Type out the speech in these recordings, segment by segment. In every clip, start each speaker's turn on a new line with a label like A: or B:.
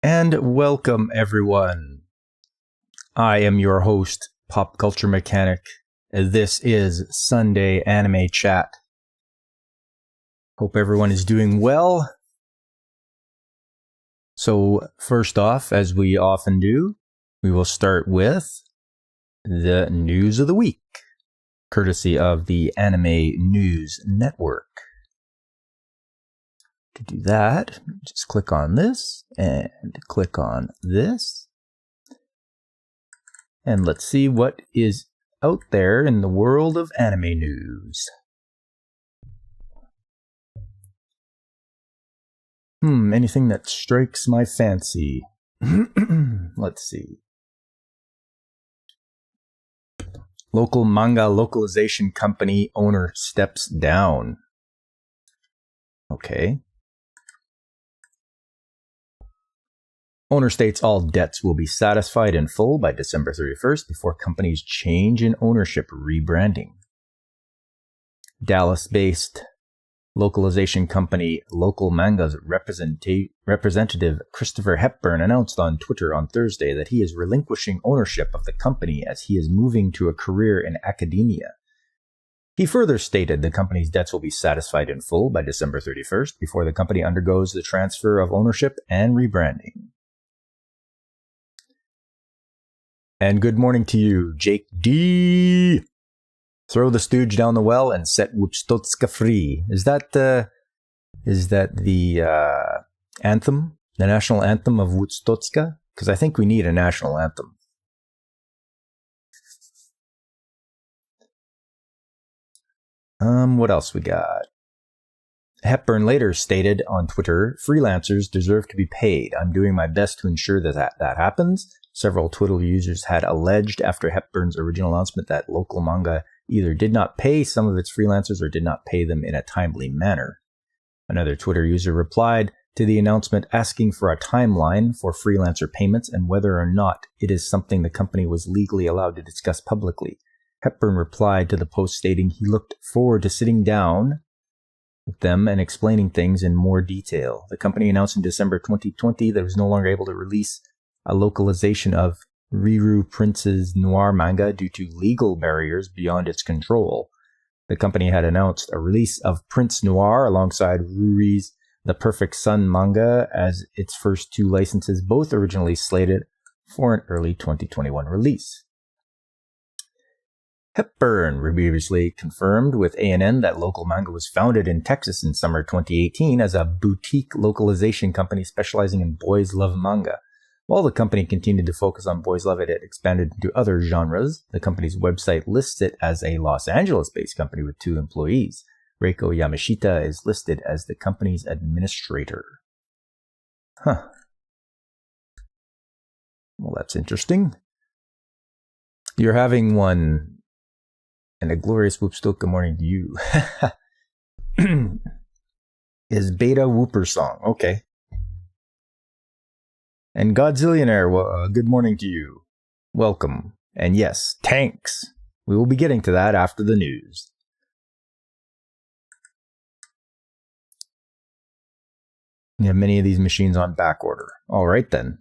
A: And welcome, everyone. I am your host, Pop Culture Mechanic. This is Sunday Anime Chat. Hope everyone is doing well. So, first off, as we often do, we will start with the news of the week, courtesy of the Anime News Network. To do that, just click on this and click on this. And let's see what is out there in the world of anime news. Anything that strikes my fancy. Let's see. Local manga localization company owner steps down. Okay. Owner states all debts will be satisfied in full by December 31st before company's change in ownership rebranding. Dallas-based localization company Local Manga's representative Christopher Hepburn announced on Twitter on Thursday that he is relinquishing ownership of the company as he is moving to a career in academia. He further stated the company's debts will be satisfied in full by December 31st before the company undergoes the transfer of ownership and rebranding. And good morning to you, Jake D. Throw the stooge down the well and set Wupstotska free. Is that the anthem? The national anthem of Wupstotska? Because I think we need a national anthem. What else we got? Hepburn later stated on Twitter, freelancers deserve to be paid. I'm doing my best to ensure that happens. Several Twitter users had alleged after Hepburn's original announcement that Local Manga either did not pay some of its freelancers or did not pay them in a timely manner. Another Twitter user replied to the announcement asking for a timeline for freelancer payments and whether or not it is something the company was legally allowed to discuss publicly. Hepburn replied to the post stating he looked forward to sitting down with them and explaining things in more detail. The company announced in December 2020 that it was no longer able to release a localization of Riru Prince's noir manga due to legal barriers beyond its control. The company had announced a release of Prince Noir alongside Ruri's The Perfect Sun manga as its first two licenses, both originally slated for an early 2021 release. Hepburn previously confirmed with ANN that Local Manga was founded in Texas in summer 2018 as a boutique localization company specializing in boys' love manga. While the company continued to focus on boys' love, it had expanded into other genres. The company's website lists it as a Los Angeles-based company with 2 employees. Reiko Yamashita is listed as the company's administrator. Well, that's interesting. You're having one, and a glorious Whoopstoke good morning to you. Is Beta Whooper song. Okay. And Godzillionaire, good morning to you. Welcome. And yes, tanks. We will be getting to that after the news. We have many of these machines on back order. All right, then.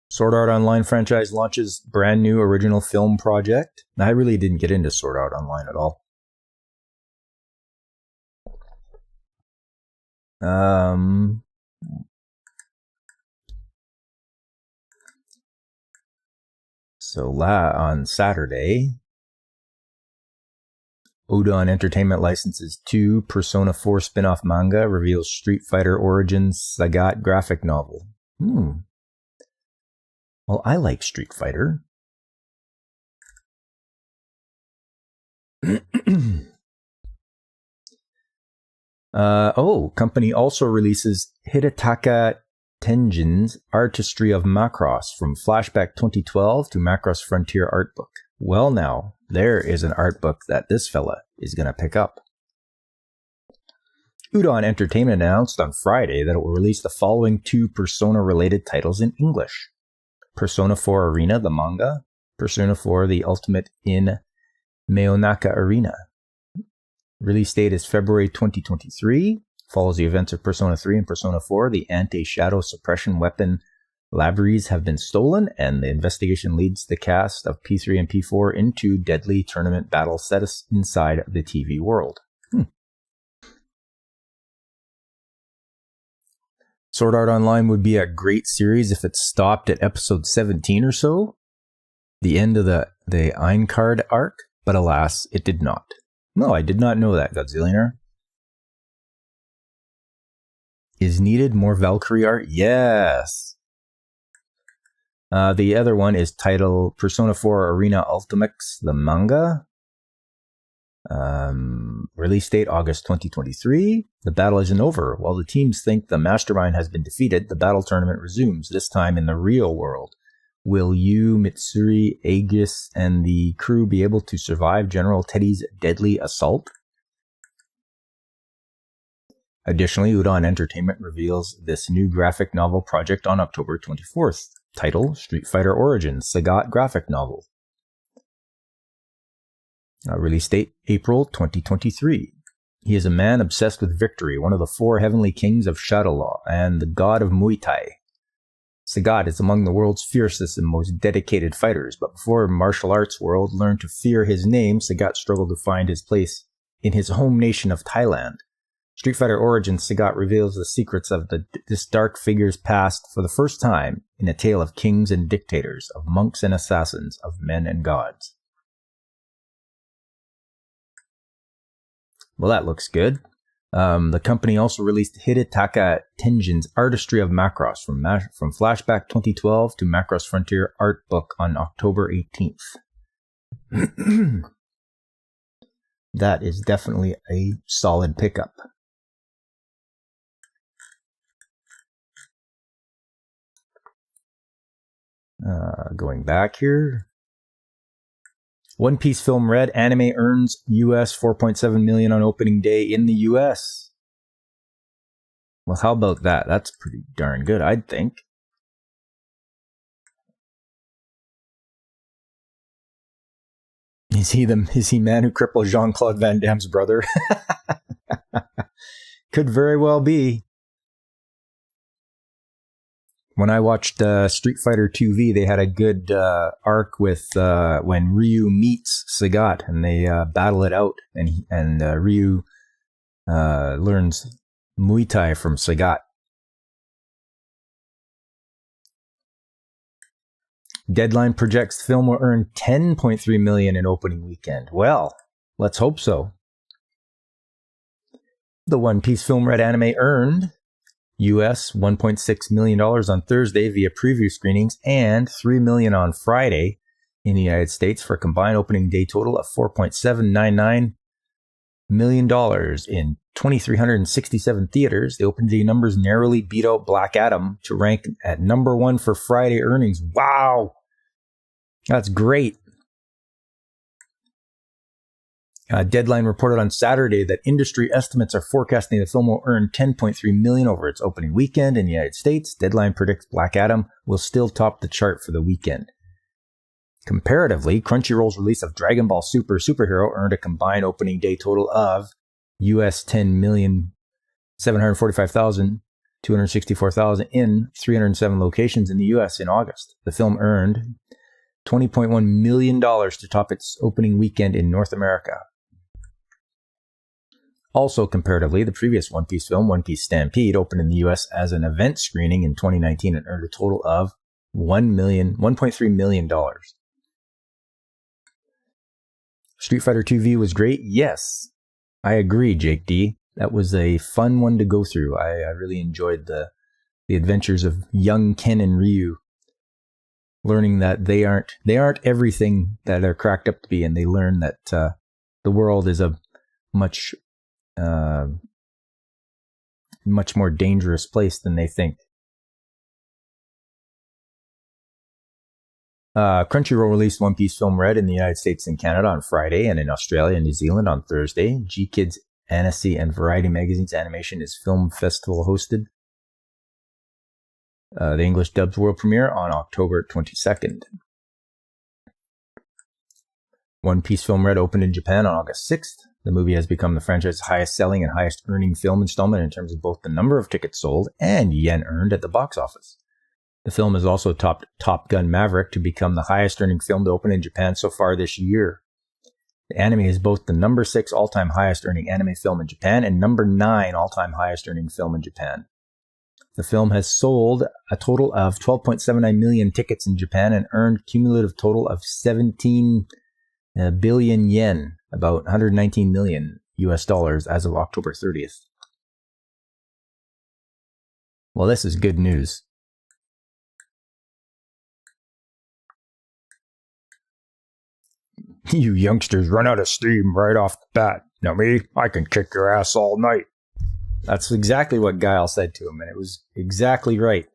A: Sword Art Online franchise launches brand new original film project. I really didn't get into Sword Art Online at all. So on Saturday, Udon Entertainment licenses 2 Persona 4 spin-off manga, reveals Street Fighter Origins Sagat graphic novel. Well, I like Street Fighter. Company also releases Hidetaka Tenjin's Artistry of Macross from Flashback 2012 to Macross Frontier art book. Well, now, there is an art book that this fella is going to pick up. Udon Entertainment announced on Friday that it will release the following 2 Persona-related titles in English. Persona 4 Arena, the manga. Persona 4 The Ultimate in Meonaka Arena. Release date is February 2023. Follows the events of Persona 3 and Persona 4. The anti-shadow suppression weapon Labrys have been stolen, and the investigation leads the cast of P3 and P4 into deadly tournament battles set inside the TV world. Sword Art Online would be a great series if it stopped at episode 17 or so, the end of the Einhard arc, but alas, it did not. No, I did not know that, Godzillionaire. Is needed more Valkyrie art? Yes! The other one is titled Persona 4 Arena Ultimax, the manga. Release date August 2023. The battle isn't over. While the teams think the mastermind has been defeated, the battle tournament resumes, this time in the real world. Will Yu, Mitsuri, Aegis, and the crew be able to survive General Teddy's deadly assault? Additionally, Udon Entertainment reveals this new graphic novel project on October 24th. Title, Street Fighter Origins, Sagat graphic novel. Release date, April 2023. He is a man obsessed with victory, one of the 4 heavenly kings of Shadowlaw, and the god of Muay Thai. Sagat is among the world's fiercest and most dedicated fighters, but before martial arts world learned to fear his name, Sagat struggled to find his place in his home nation of Thailand. Street Fighter Origins, Sagat reveals the secrets of this dark figure's past for the first time in a tale of kings and dictators, of monks and assassins, of men and gods. Well, that looks good. The company also released Hidetaka Tenjin's Artistry of Macross from Flashback 2012 to Macross Frontier Art Book on October 18th. That is definitely a solid pickup. Going back here. One Piece Film Red anime earns US $4.7 million on opening day in the US. Well, how about that? That's pretty darn good, I'd think. Is he man who crippled Jean-Claude Van Damme's brother? Could very well be. When I watched Street Fighter 2V, they had a good arc with when Ryu meets Sagat and they battle it out, and Ryu learns Muay Thai from Sagat. Deadline projects the film will earn $10.3 million in opening weekend. Well, let's hope so. The One Piece Film Red anime earned US $1.6 million on Thursday via preview screenings and $3 million on Friday in the United States for a combined opening day total of $4.799 million in 2,367 theaters. The opening day numbers narrowly beat out Black Adam to rank at number 1 for Friday earnings. Wow! That's great. Deadline reported on Saturday that industry estimates are forecasting the film will earn $10.3 million over its opening weekend in the United States. Deadline predicts Black Adam will still top the chart for the weekend. Comparatively, Crunchyroll's release of Dragon Ball Super Superhero earned a combined opening day total of US $10,745,264,000 in 307 locations in the US in August. The film earned $20.1 million to top its opening weekend in North America. Also, comparatively, the previous One Piece film, One Piece Stampede, opened in the US as an event screening in 2019 and earned a total of $1.3 million. Street Fighter 2V was great? Yes, I agree, Jake D. That was a fun one to go through. I really enjoyed the adventures of young Ken and Ryu, learning that they aren't everything that they're cracked up to be, and they learn that the world is a much more dangerous place than they think. Crunchyroll released One Piece Film Red in the United States and Canada on Friday, and in Australia and New Zealand on Thursday. GKIDS, Annecy, and Variety Magazine's Animation is Film Festival hosted. The English dubs world premiere on October 22nd. One Piece Film Red opened in Japan on August 6th. The movie has become the franchise's highest selling and highest earning film installment in terms of both the number of tickets sold and yen earned at the box office. The film has also topped Top Gun Maverick to become the highest earning film to open in Japan so far this year. The anime is both the number 6 all-time highest earning anime film in Japan and number 9 all-time highest earning film in Japan. The film has sold a total of 12.79 million tickets in Japan and earned cumulative total of 17 billion yen, about 119 million US dollars as of October 30th. Well, this is good news. You youngsters run out of steam right off the bat. Now me, I can kick your ass all night. That's exactly what Guile said to him, and it was exactly right.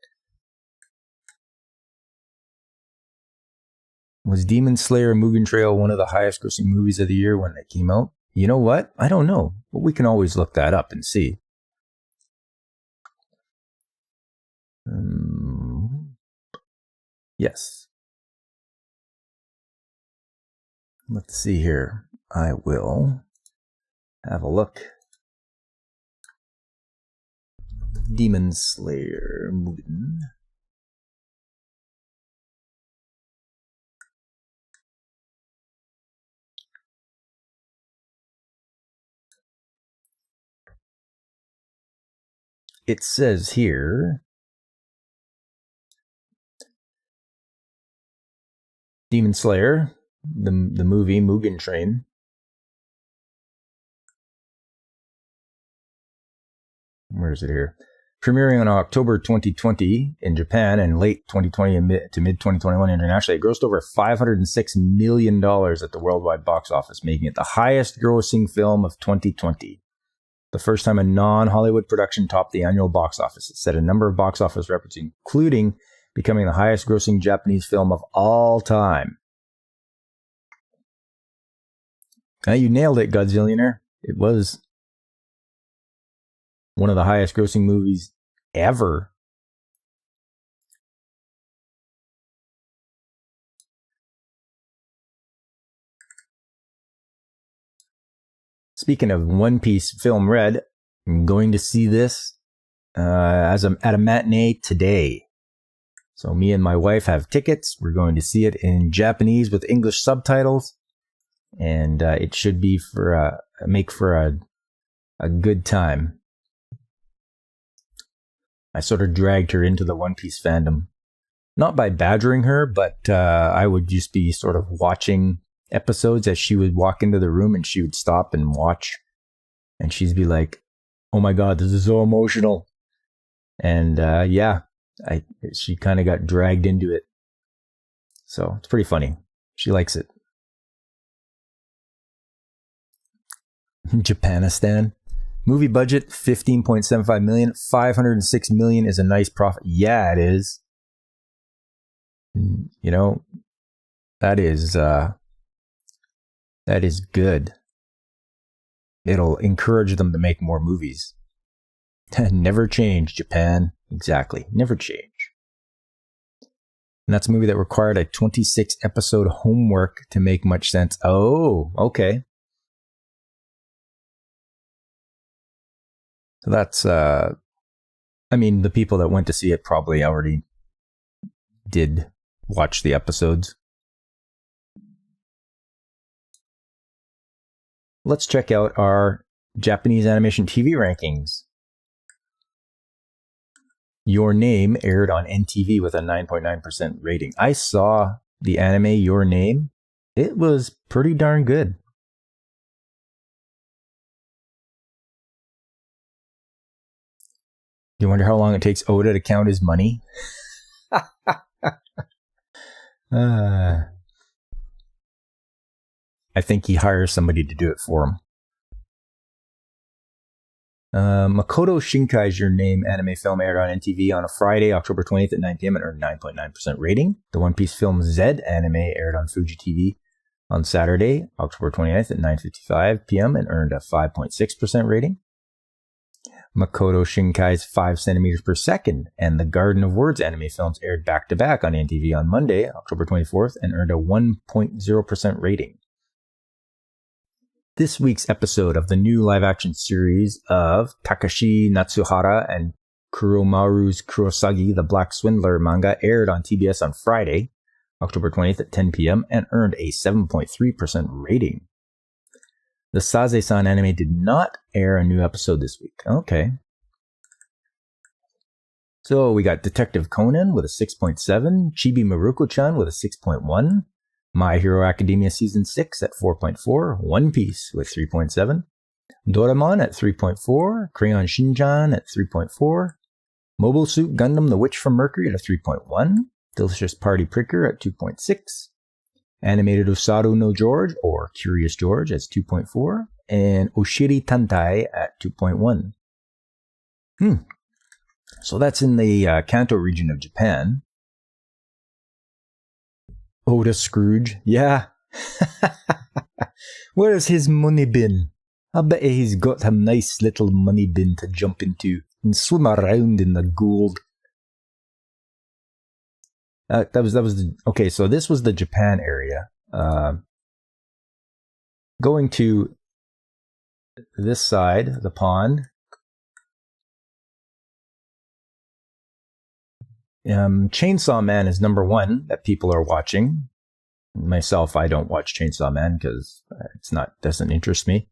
A: Was Demon Slayer Mugen Trail one of the highest grossing movies of the year when they came out? You know what? I don't know, but we can always look that up and see. Yes. Let's see here. I will have a look. Demon Slayer Mugen. It says here, Demon Slayer, the movie Mugen Train. Where is it here? Premiering on October 2020 in Japan and late 2020 to mid-2021 internationally, it grossed over $506 million at the worldwide box office, making it the highest grossing film of 2020. The first time a non-Hollywood production topped the annual box office. It set a number of box office records, including becoming the highest grossing Japanese film of all time. Now you nailed it, Godzillionaire. It was one of the highest grossing movies ever. Speaking of One Piece Film Red, I'm going to see this at a matinee today. So me and my wife have tickets. We're going to see it in Japanese with English subtitles, and it should be make for a good time. I sort of dragged her into the One Piece fandom, not by badgering her, but I would just be sort of watching episodes as she would walk into the room, and she would stop and watch, and she'd be like, "Oh my God, this is so emotional." And she kind of got dragged into it. So it's pretty funny. She likes it. Japanistan. Movie budget, $15.75 million. $506 million is a nice profit. Yeah, it is. You know, that is good. It'll encourage them to make more movies. Never change, Japan. Exactly. Never change. And that's a movie that required a 26-episode homework to make much sense. Oh, okay. So that's, the people that went to see it probably already did watch the episodes. Let's check out our Japanese animation TV rankings. Your Name aired on NTV with a 9.9% rating. I saw the anime Your Name. It was pretty darn good. You wonder how long it takes Oda to count his money? I think he hires somebody to do it for him. Makoto Shinkai's Your Name anime film aired on NTV on a Friday, October 20th at 9 p.m. and earned 9.9% rating. The One Piece film Z anime aired on Fuji TV on Saturday, October 29th at 9:55 p.m. and earned a 5.6% rating. Makoto Shinkai's 5 centimeters per second and the Garden of Words anime films aired back-to-back on NTV on Monday, October 24th, and earned a 1.0% rating. This week's episode of the new live-action series of Takashi Natsuhara and Kuromaru's Kurosagi, the Black Swindler manga, aired on TBS on Friday, October 20th at 10 p.m. and earned a 7.3% rating. The Saze-san anime did not air a new episode this week. Okay. So we got Detective Conan with a 6.7, Chibi Maruko-chan with a 6.1, My Hero Academia Season 6 at 4.4, One Piece with 3.7, Doraemon at 3.4, Crayon Shin-chan at 3.4, Mobile Suit Gundam The Witch from Mercury at a 3.1, Delicious Party Pricker at 2.6, Animated Osaru no George, or Curious George, at 2.4, and Oshiri Tantai at 2.1. So that's in the Kanto region of Japan. Oda Scrooge, yeah. Where's his money bin? I bet he's got a nice little money bin to jump into and swim around in the gold. Okay, so this was the Japan area. Going to this side, the pond. Chainsaw Man is number 1 that people are watching. Myself, I don't watch Chainsaw Man because doesn't interest me.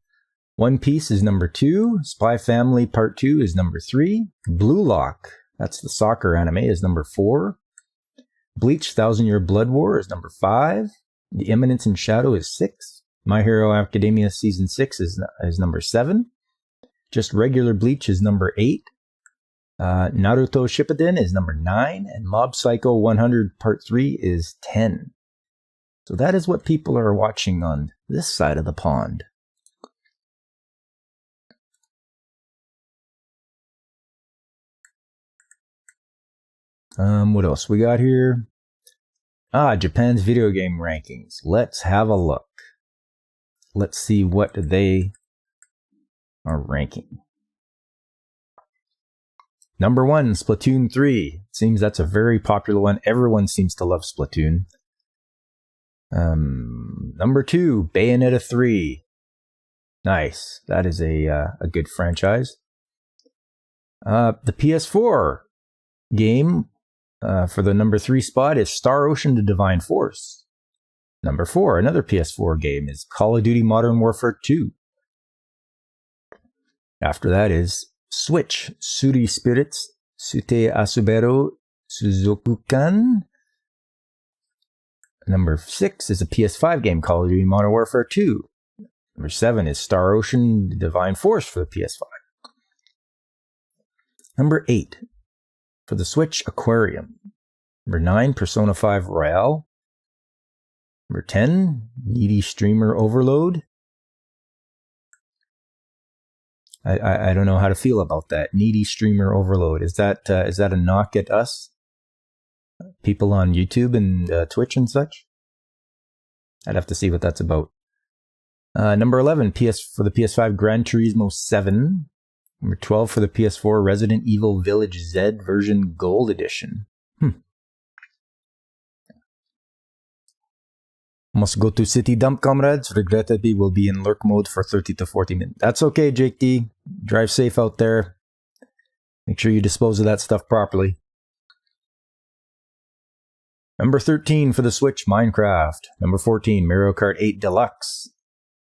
A: One Piece is number 2. Spy Family Part 2 is number 3. Blue Lock, that's the soccer anime, is number 4. Bleach 1000 Year Blood War is number 5. The Eminence in Shadow is 6. My Hero Academia Season 6 is number 7. Just regular Bleach is number 8. Naruto Shippuden is number 9. And Mob Psycho 100 Part 3 is 10. So that is what people are watching on this side of the pond. What else we got here? Japan's video game rankings. Let's have a look. Let's see what they are ranking. Number 1, Splatoon 3. Seems that's a very popular one. Everyone seems to love Splatoon. Number 2, Bayonetta 3. Nice. That is a good franchise. The PS4 game for the number 3 spot is Star Ocean: The Divine Force. Number 4, another PS4 game, is Call of Duty Modern Warfare 2. After that is Switch, Suri Spirits, Sute Asubero Suzoku-kan. Number 6 is a PS5 game, Call of Duty Modern Warfare 2. Number 7 is Star Ocean: The Divine Force for the PS5. Number 8, for the Switch, Aquarium. Number 9, Persona 5 Royale. Number 10, Needy Streamer Overload. I don't know how to feel about that. Needy Streamer Overload. Is that a knock at us? People on YouTube and Twitch and such? I'd have to see what that's about. Number 11, for the PS5, Gran Turismo 7. Number 12 for the PS4, Resident Evil Village Z version Gold Edition. Must go to City Dump, comrades. Regrettably, will be in lurk mode for 30 to 40 minutes. That's okay, Jake D. Drive safe out there. Make sure you dispose of that stuff properly. Number 13 for the Switch, Minecraft. Number 14, Mario Kart 8 Deluxe.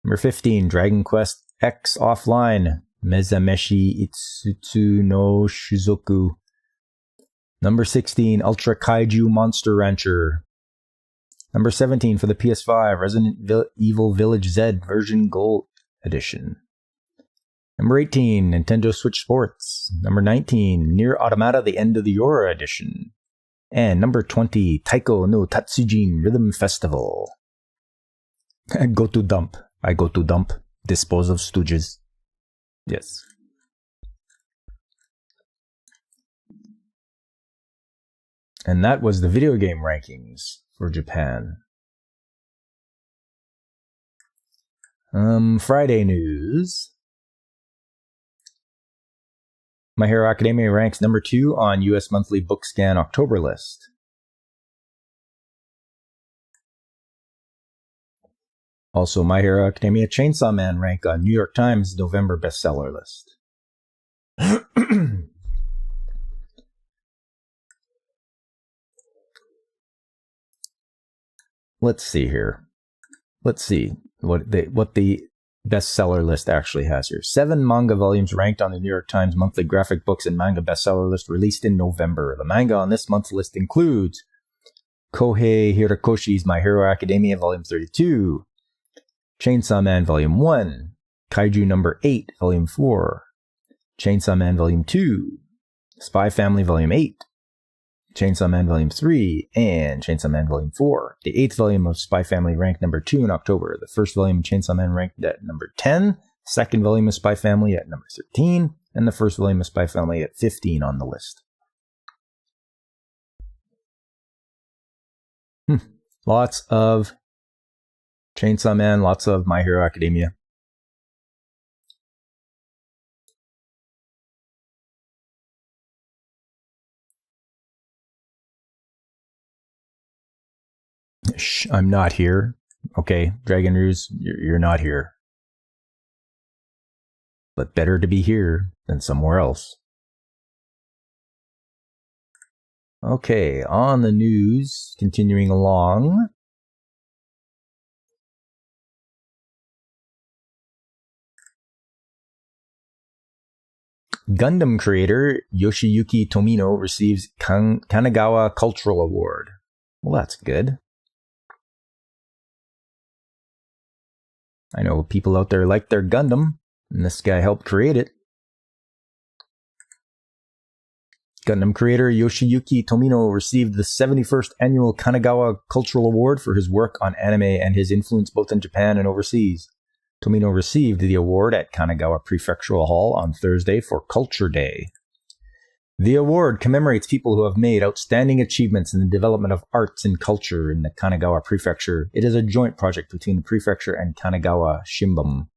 A: Number 15, Dragon Quest X Offline. Mezameshi Itsutsu no Shizuku. Number 16, Ultra Kaiju Monster Rancher. Number 17 for the PS5, Resident Evil Village Z version Gold Edition. Number 18, Nintendo Switch Sports. Number 19, Nier Automata The End of the Yora Edition. And number 20, Taiko no Tatsujin Rhythm Festival. Go to dump. I go to dump. Dispose of stooges. Yes. And that was the video game rankings for Japan. Friday news. My Hero Academia ranks number 2 on US Monthly Bookscan October list. Also, My Hero Academia Chainsaw Man rank on New York Times November bestseller list. Let's see here. Let's see what the bestseller list actually has here. 7 manga volumes ranked on the New York Times monthly graphic books and manga bestseller list released in November. The manga on this month's list includes Kohei Hirokoshi's My Hero Academia Volume 32, Chainsaw Man Volume 1, Kaiju Number 8 Volume 4, Chainsaw Man Volume 2, Spy Family Volume 8, Chainsaw Man Volume 3, and Chainsaw Man Volume 4. The 8th volume of Spy Family ranked number 2 in October. The first volume of Chainsaw Man ranked at number 10, second volume of Spy Family at number 13, and the first volume of Spy Family at 15 on the list. Lots of Chainsaw Man, lots of My Hero Academia. Shh, I'm not here. Okay, Dragon Ruse, you're not here. But better to be here than somewhere else. Okay, on the news, continuing along. Gundam creator Yoshiyuki Tomino receives Kanagawa Cultural Award. Well, that's good. I know people out there like their Gundam, and this guy helped create it. Gundam creator Yoshiyuki Tomino received the 71st Annual Kanagawa Cultural Award for his work on anime and his influence both in Japan and overseas. Tomino received the award at Kanagawa Prefectural Hall on Thursday for Culture Day. The award commemorates people who have made outstanding achievements in the development of arts and culture in the Kanagawa Prefecture. It is a joint project between the prefecture and Kanagawa Shimbun.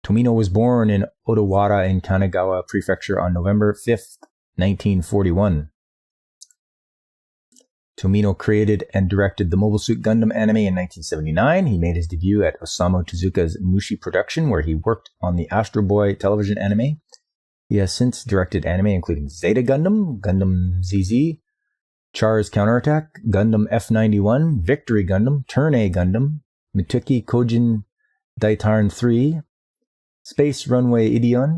A: Tomino was born in Odawara in Kanagawa Prefecture on November 5th, 1941. Tomino created and directed the Mobile Suit Gundam anime in 1979. He made his debut at Osamu Tezuka's Mushi Production, where he worked on the Astro Boy television anime. He has since directed anime including Zeta Gundam, Gundam ZZ, Char's Counterattack, Gundam F91, Victory Gundam, Turn A Gundam, Mituki Kojin Daitarn 3, Space Runaway, that's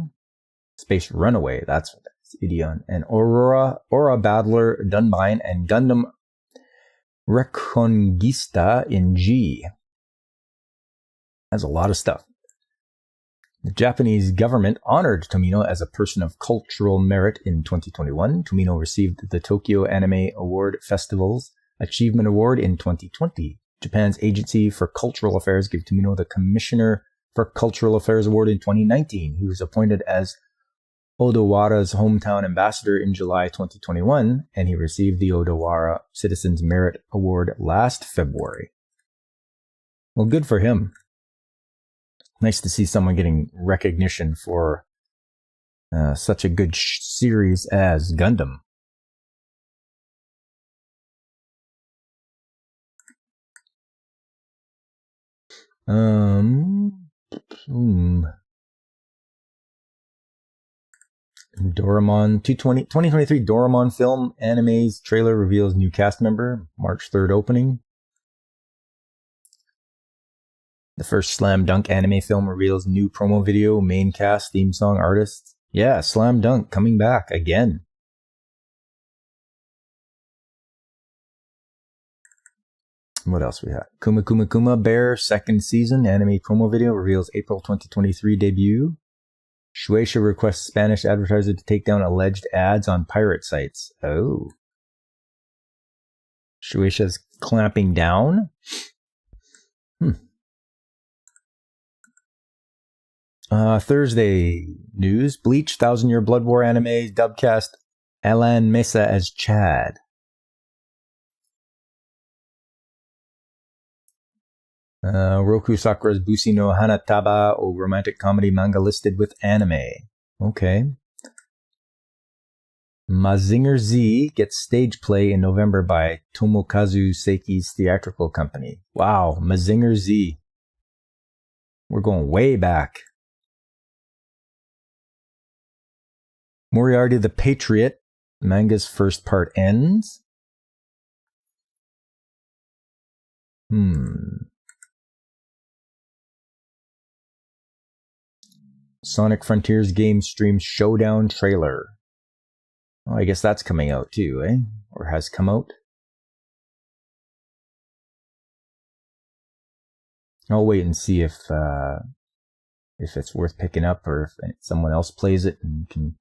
A: what that is, Ideon, and Aura Battler Dunbine, and Gundam Reconquista in G. That's a lot of stuff. The Japanese government honored Tomino as a person of cultural merit in 2021. Tomino received the Tokyo Anime Award Festival's Achievement Award in 2020. Japan's Agency for Cultural Affairs gave Tomino the Commissioner for Cultural Affairs Award in 2019. He was appointed as Odawara's hometown ambassador in July 2021, and he received the Odawara Citizens Merit Award last February. Well, good for him. Nice to see someone getting recognition for such a good series as Gundam. Doraemon 2023 Doraemon film animes trailer reveals new cast member, March 3rd opening. The first Slam Dunk anime film reveals new promo video, main cast, theme song, artists. Yeah, Slam Dunk coming back again. What else we have? Kuma Kuma Kuma Bear second season anime promo video reveals April 2023 debut. Shueisha requests Spanish advertiser to take down alleged ads on pirate sites. Oh. Shueisha's clamping down? Thursday news. Bleach, 1000 Year Blood War anime, dubcast Alan Mesa as Chad. Roku Sakura's Bushi no Hanataba, or romantic comedy manga listed with anime. Okay. Mazinger Z gets stage play in November by Tomokazu Seiki's theatrical company. Wow, Mazinger Z. We're going way back. Moriarty the Patriot, manga's first part ends. Sonic Frontiers game stream showdown trailer. Oh, I guess that's coming out too, eh? Or has come out. I'll wait and see if it's worth picking up, or if someone else plays it and can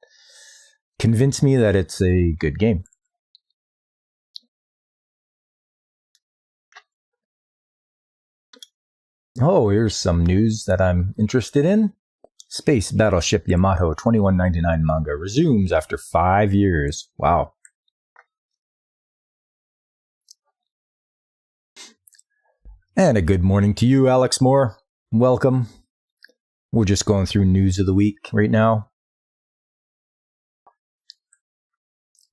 A: convince me that it's a good game. Oh, here's some news that I'm interested in. Space Battleship Yamato 21.99 manga resumes after 5 years. Wow. And a good morning to you, Alex Moore. Welcome. We're just going through news of the week right now.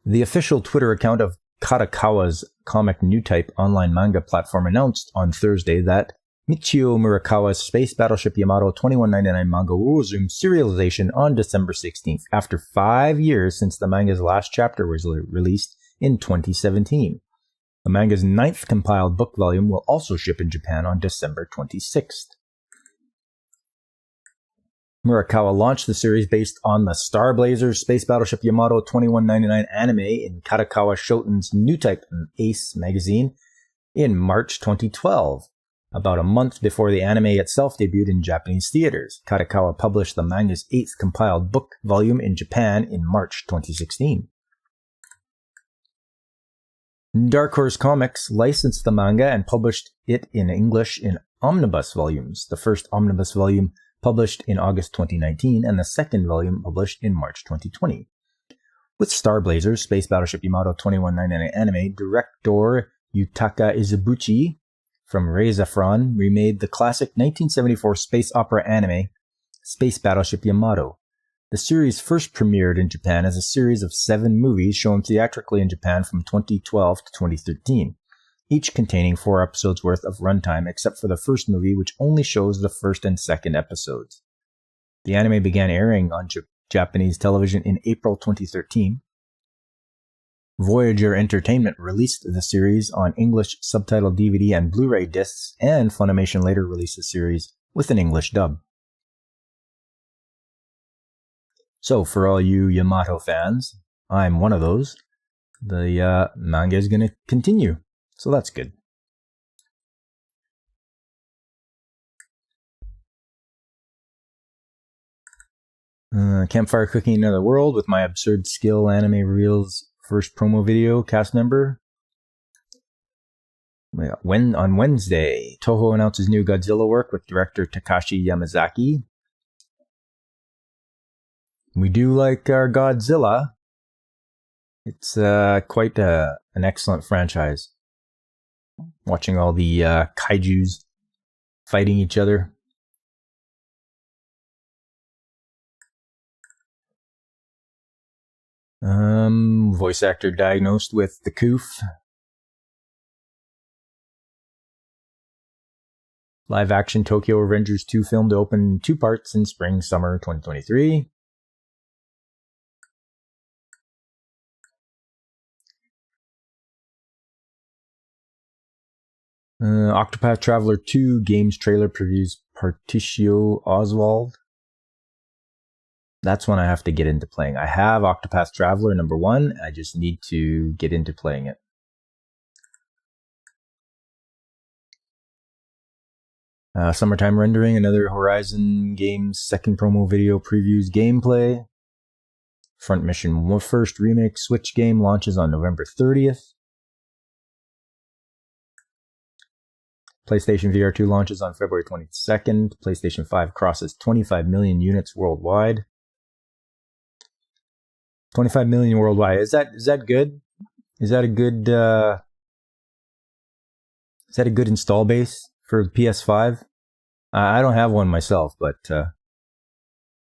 A: The official Twitter account of Kadokawa's Comic New Type online manga platform announced on Thursday that Michio Murakawa's Space Battleship Yamato 21.99 manga will resume serialization on December 16th, after 5 years since the manga's last chapter was released in 2017. The manga's 9th compiled book volume will also ship in Japan on December 26th. Murakawa launched the series based on the Star Blazers Space Battleship Yamato 21.99 anime in Kadokawa Shoten's New Type Ace magazine in March 2012. About a month before the anime itself debuted in Japanese theaters, Kadokawa published the manga's 8th compiled book volume in Japan in March 2016. Dark Horse Comics licensed the manga and published it in English in omnibus volumes, the first omnibus volume published in August 2019 and the second volume published in March 2020. With Star Blazers Space Battleship Yamato 21.99 anime, director Yutaka Izubuchi from Reizafron remade the classic 1974 space opera anime Space Battleship Yamato. The series first premiered in Japan as a series of 7 movies shown theatrically in Japan from 2012 to 2013, each containing 4 episodes worth of runtime except for the first movie, which only shows the first and second episodes. The anime began airing on Japanese television in April 2013. Voyager Entertainment released the series on English subtitled DVD and Blu-ray discs, and Funimation later released the series with an English dub. So, for all you Yamato fans, I'm one of those. The manga is going to continue, so that's good. Campfire Cooking Another World with my Absurd Skill Anime Reveals first promo video cast member. On Wednesday, Toho announces new Godzilla work with director Takashi Yamazaki. We do like our Godzilla. It's quite an excellent franchise. Watching all the kaijus fighting each other. Voice actor diagnosed with the coof. Live action Tokyo Revengers 2 film to open in 2 parts in spring-summer 2023. Octopath Traveler 2 games trailer previews Patricio Oswald. That's one I have to get into playing. I have Octopath Traveler number 1. I just need to get into playing it. Summertime Rendering, another Horizon Games second promo video previews gameplay. Front Mission First Remake Switch game launches on November 30th. PlayStation VR 2 launches on February 22nd. PlayStation 5 crosses 25 million units worldwide. 25 million worldwide. Is that good? Is that a good install base for the PS5? I don't have one myself, but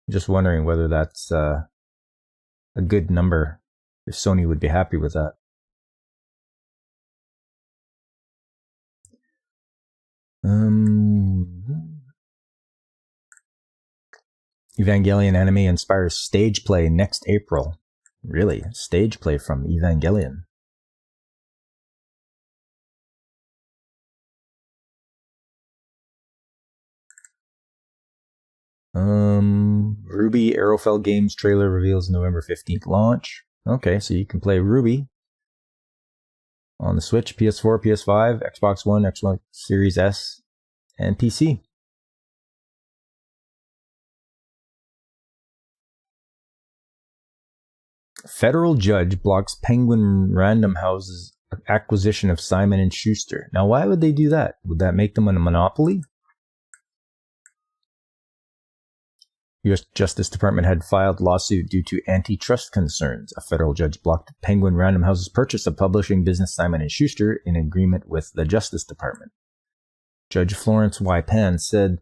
A: just wondering whether that's a good number. if Sony would be happy with that. Evangelion anime inspires stage play next April. Really? Stage play from Evangelion. RWBY Arrowfell Games trailer reveals November 15th launch. Okay, so you can play RWBY on the Switch, PS4, PS5, Xbox One, Xbox Series S, and PC. Federal judge blocks Penguin Random House's acquisition of Simon & Schuster. Now, why would they do that? Would that make them a monopoly? U.S. Justice Department had filed lawsuit due to antitrust concerns. A federal judge blocked Penguin Random House's purchase of publishing business Simon & Schuster in agreement with the Justice Department. Judge Florence Y. Pan said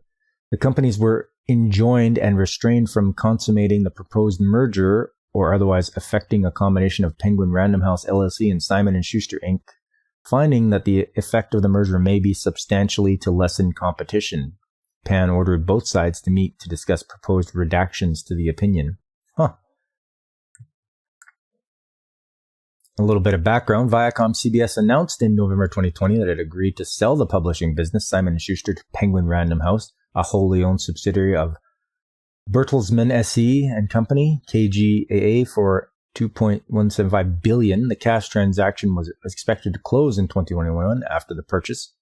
A: the companies were enjoined and restrained from consummating the proposed merger or otherwise affecting a combination of Penguin Random House LLC and Simon & Schuster Inc., finding that the effect of the merger may be substantially to lessen competition. Pan ordered both sides to meet to discuss proposed redactions to the opinion. A little bit of background. Viacom-CBS announced in November 2020 that it agreed to sell the publishing business Simon & Schuster to Penguin Random House, a wholly owned subsidiary of Bertelsmann SE and Company, KGaA, for $2.175 billion. The cash transaction was expected to close in 2021 after the purchase.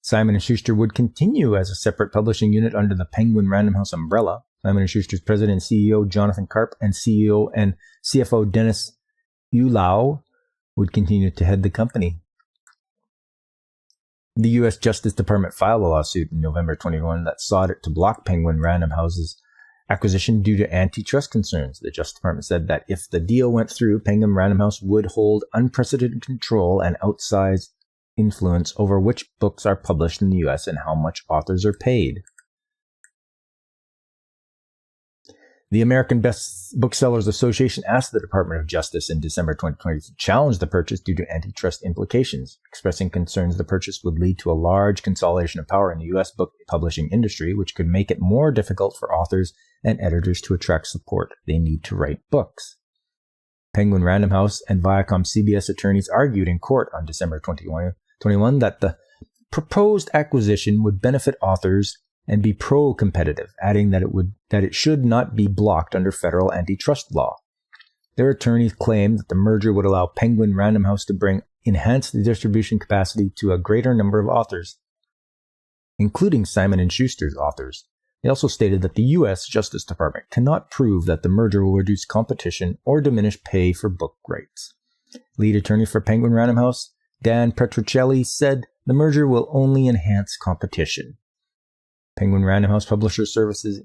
A: Simon & Schuster would continue as a separate publishing unit under the Penguin Random House umbrella. Simon & Schuster's president and CEO Jonathan Karp and CEO and CFO Dennis Ulau would continue to head the company. The U.S. Justice Department filed a lawsuit in November 2021 that sought it to block Penguin Random House's acquisition due to antitrust concerns. The Justice Department said that if the deal went through, Penguin Random House would hold unprecedented control and outsized influence over which books are published in the U.S. and how much authors are paid. The American Booksellers Association asked the Department of Justice in December 2020 to challenge the purchase due to antitrust implications, expressing concerns the purchase would lead to a large consolidation of power in the U.S. book publishing industry, which could make it more difficult for authors and editors to attract support they need to write books. Penguin Random House and Viacom-CBS attorneys argued in court on December 2021 that the proposed acquisition would benefit authors and be pro-competitive, adding that it should not be blocked under federal antitrust law. Their attorneys claimed that the merger would allow Penguin Random House to bring enhanced distribution capacity to a greater number of authors, including Simon & Schuster's authors. They also stated that the U.S. Justice Department cannot prove that the merger will reduce competition or diminish pay for book rights. Lead attorney for Penguin Random House, Dan Petruccelli, said the merger will only enhance competition. Penguin Random House publisher services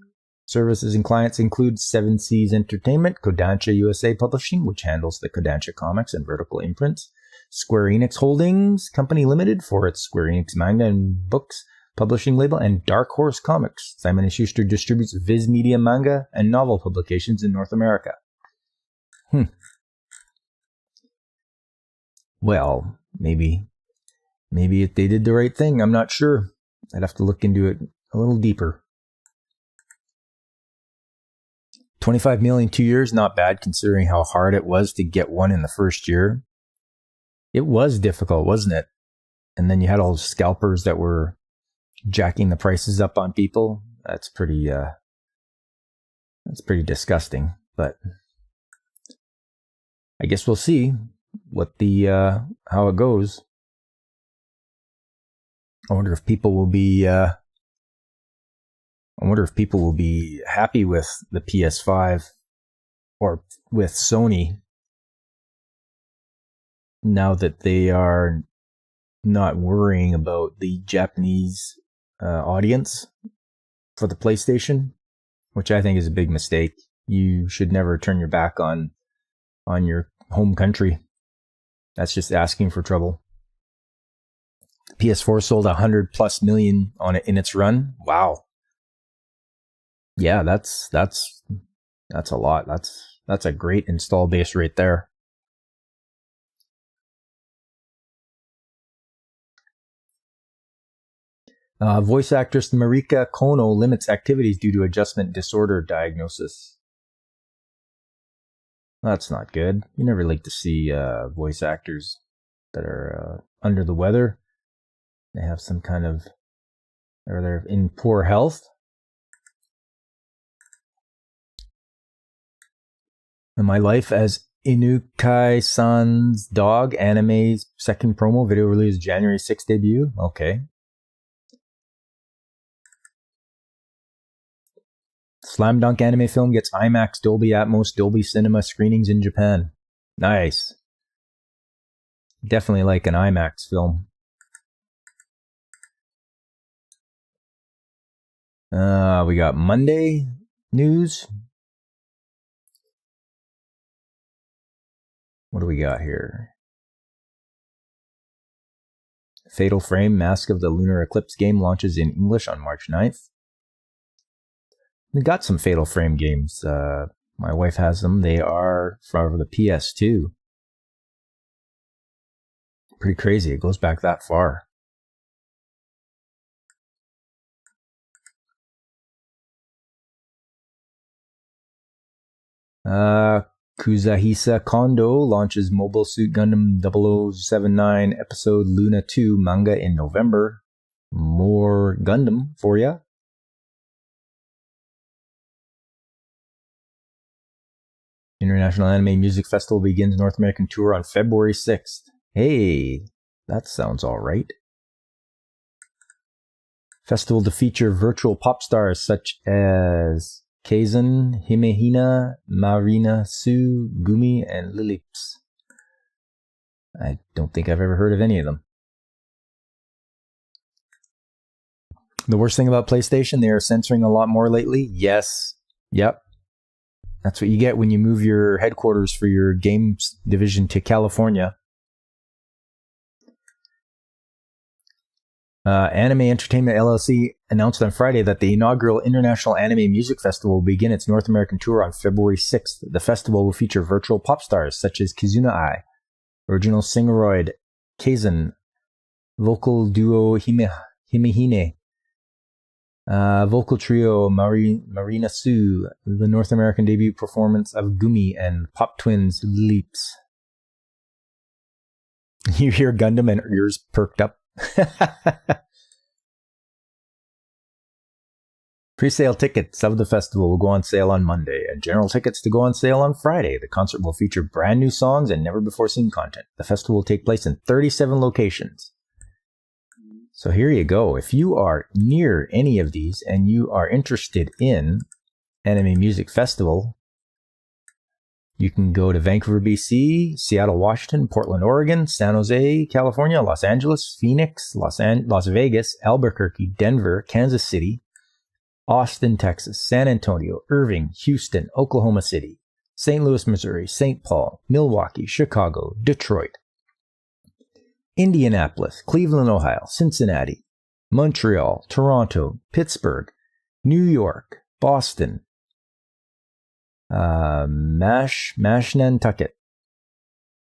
A: and clients include Seven Seas Entertainment, Kodansha USA Publishing, which handles the Kodansha comics and vertical imprints, Square Enix Holdings Company Limited for its Square Enix manga and books publishing label, and Dark Horse Comics. Simon & Schuster distributes Viz Media manga and novel publications in North America. Well, maybe they did the right thing. I'm not sure. I'd have to look into it a little deeper. 25 million 2 years, not bad considering how hard it was to get one in the first year. It was difficult, wasn't it? And then you had all the scalpers that were jacking the prices up on people. That's pretty disgusting. But I guess we'll see what how it goes. I wonder if people will be happy with the PS5 or with Sony now that they are not worrying about the Japanese audience for the PlayStation, which I think is a big mistake. You should never turn your back on your home country. That's just asking for trouble. PS4 sold 100+ million on it in its run. Wow. Yeah, that's a lot. That's a great install base right there. Voice actress Marika Kono limits activities due to adjustment disorder diagnosis. That's not good. You never like to see voice actors that are under the weather. They have some kind of, or they're in poor health. And My Life as Inukai-san's Dog anime's second promo video released January 6th debut. Okay. Slam Dunk anime film gets IMAX, Dolby Atmos, Dolby Cinema screenings in Japan. Nice. Definitely like an IMAX film. We got Monday news. What do we got here? Fatal Frame, Mask of the Lunar Eclipse game launches in English on March 9th. We got some Fatal Frame games. My wife has them. They are for the PS2. Pretty crazy. It goes back that far. Kuzahisa Kondo launches Mobile Suit Gundam 0079 episode Luna 2 manga in November. More Gundam for ya. International Anime Music Festival begins North American tour on February 6th. Hey, that sounds alright. Festival to feature virtual pop stars such as Kazan, Himehina, Marina Su, Gumi, and Lilips. I don't think I've ever heard of any of them. The worst thing about PlayStation, they are censoring a lot more lately. Yes. Yep. That's what you get when you move your headquarters for your games division to California. Anime Entertainment LLC announced on Friday that the inaugural International Anime Music Festival will begin its North American tour on February 6th. The festival will feature virtual pop stars such as Kizuna Ai, original Singoroid, Kazan, vocal duo Himehine, vocal trio Marina Su, the North American debut performance of Gumi, and pop twins Leaps. You hear Gundam and ears perked up. Pre-sale tickets of the festival will go on sale on Monday, and general tickets to go on sale on Friday. The concert will feature brand new songs and never-before-seen content. The festival will take place in 37 locations. So here you go. If you are near any of these and you are interested in Anime Music Festival, you can go to Vancouver, BC, Seattle, Washington, Portland, Oregon, San Jose, California, Los Angeles, Phoenix, Las Vegas, Albuquerque, Denver, Kansas City, Austin, Texas, San Antonio, Irving, Houston, Oklahoma City, St. Louis, Missouri, St. Paul, Milwaukee, Chicago, Detroit, Indianapolis, Cleveland, Ohio, Cincinnati, Montreal, Toronto, Pittsburgh, New York, Boston, Nantucket,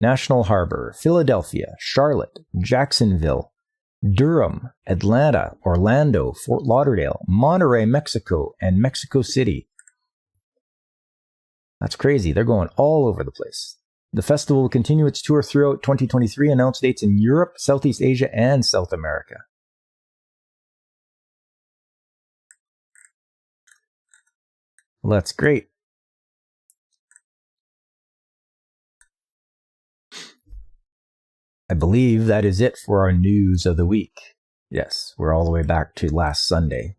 A: National Harbor, Philadelphia, Charlotte, Jacksonville, Durham, Atlanta, Orlando, Fort Lauderdale, Monterrey, Mexico, and Mexico City. That's crazy. They're going all over the place. The festival will continue its tour throughout 2023, announced dates in Europe, Southeast Asia, and South America. Well, that's great. I believe that is it for our news of the week. Yes, we're all the way back to last Sunday.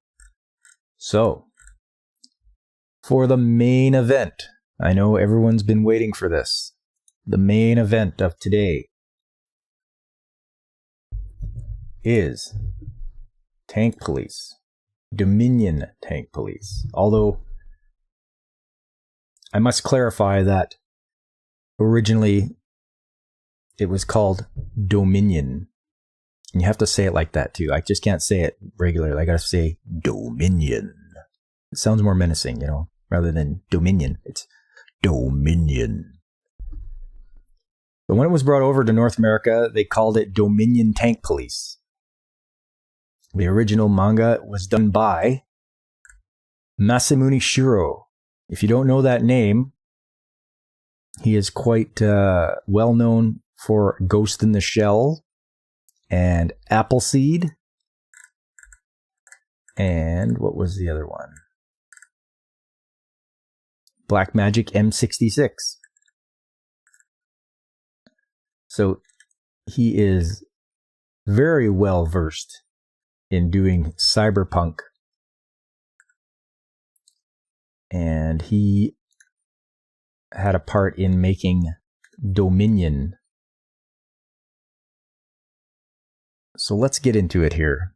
A: So, for the main event, I know everyone's been waiting for this. The main event of today is Tank Police, Dominion Tank Police. Although, I must clarify that originally it was called Dominion. And you have to say it like that too. I just can't say it regularly. I gotta say Dominion. It sounds more menacing, rather than Dominion. It's Dominion. But when it was brought over to North America, they called it Dominion Tank Police. The original manga was done by Masamune Shirow. If you don't know that name, he is quite well known for Ghost in the Shell and Appleseed. And what was the other one? Black Magic M66. So he is very well versed in doing cyberpunk. And he had a part in making Dominion. So let's get into it here.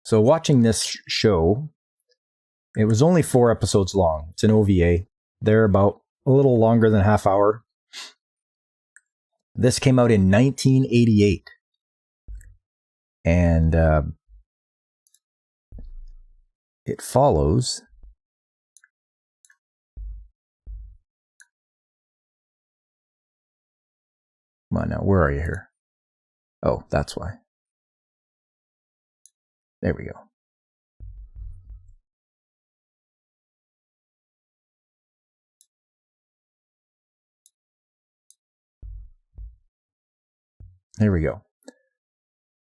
A: So watching this show, it was only 4 episodes long. It's an OVA. They're about a little longer than a half hour. This came out in 1988. And it follows come on now, where are you here? Oh, that's why. There we go. There we go.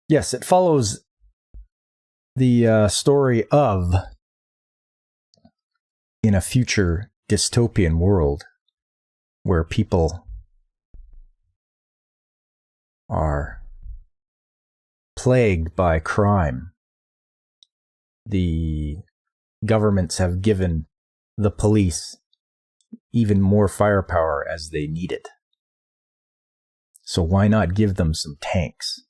A: Yes, it follows the story of, in a future dystopian world where people are plagued by crime, the governments have given the police even more firepower as they need it. So why not give them some tanks?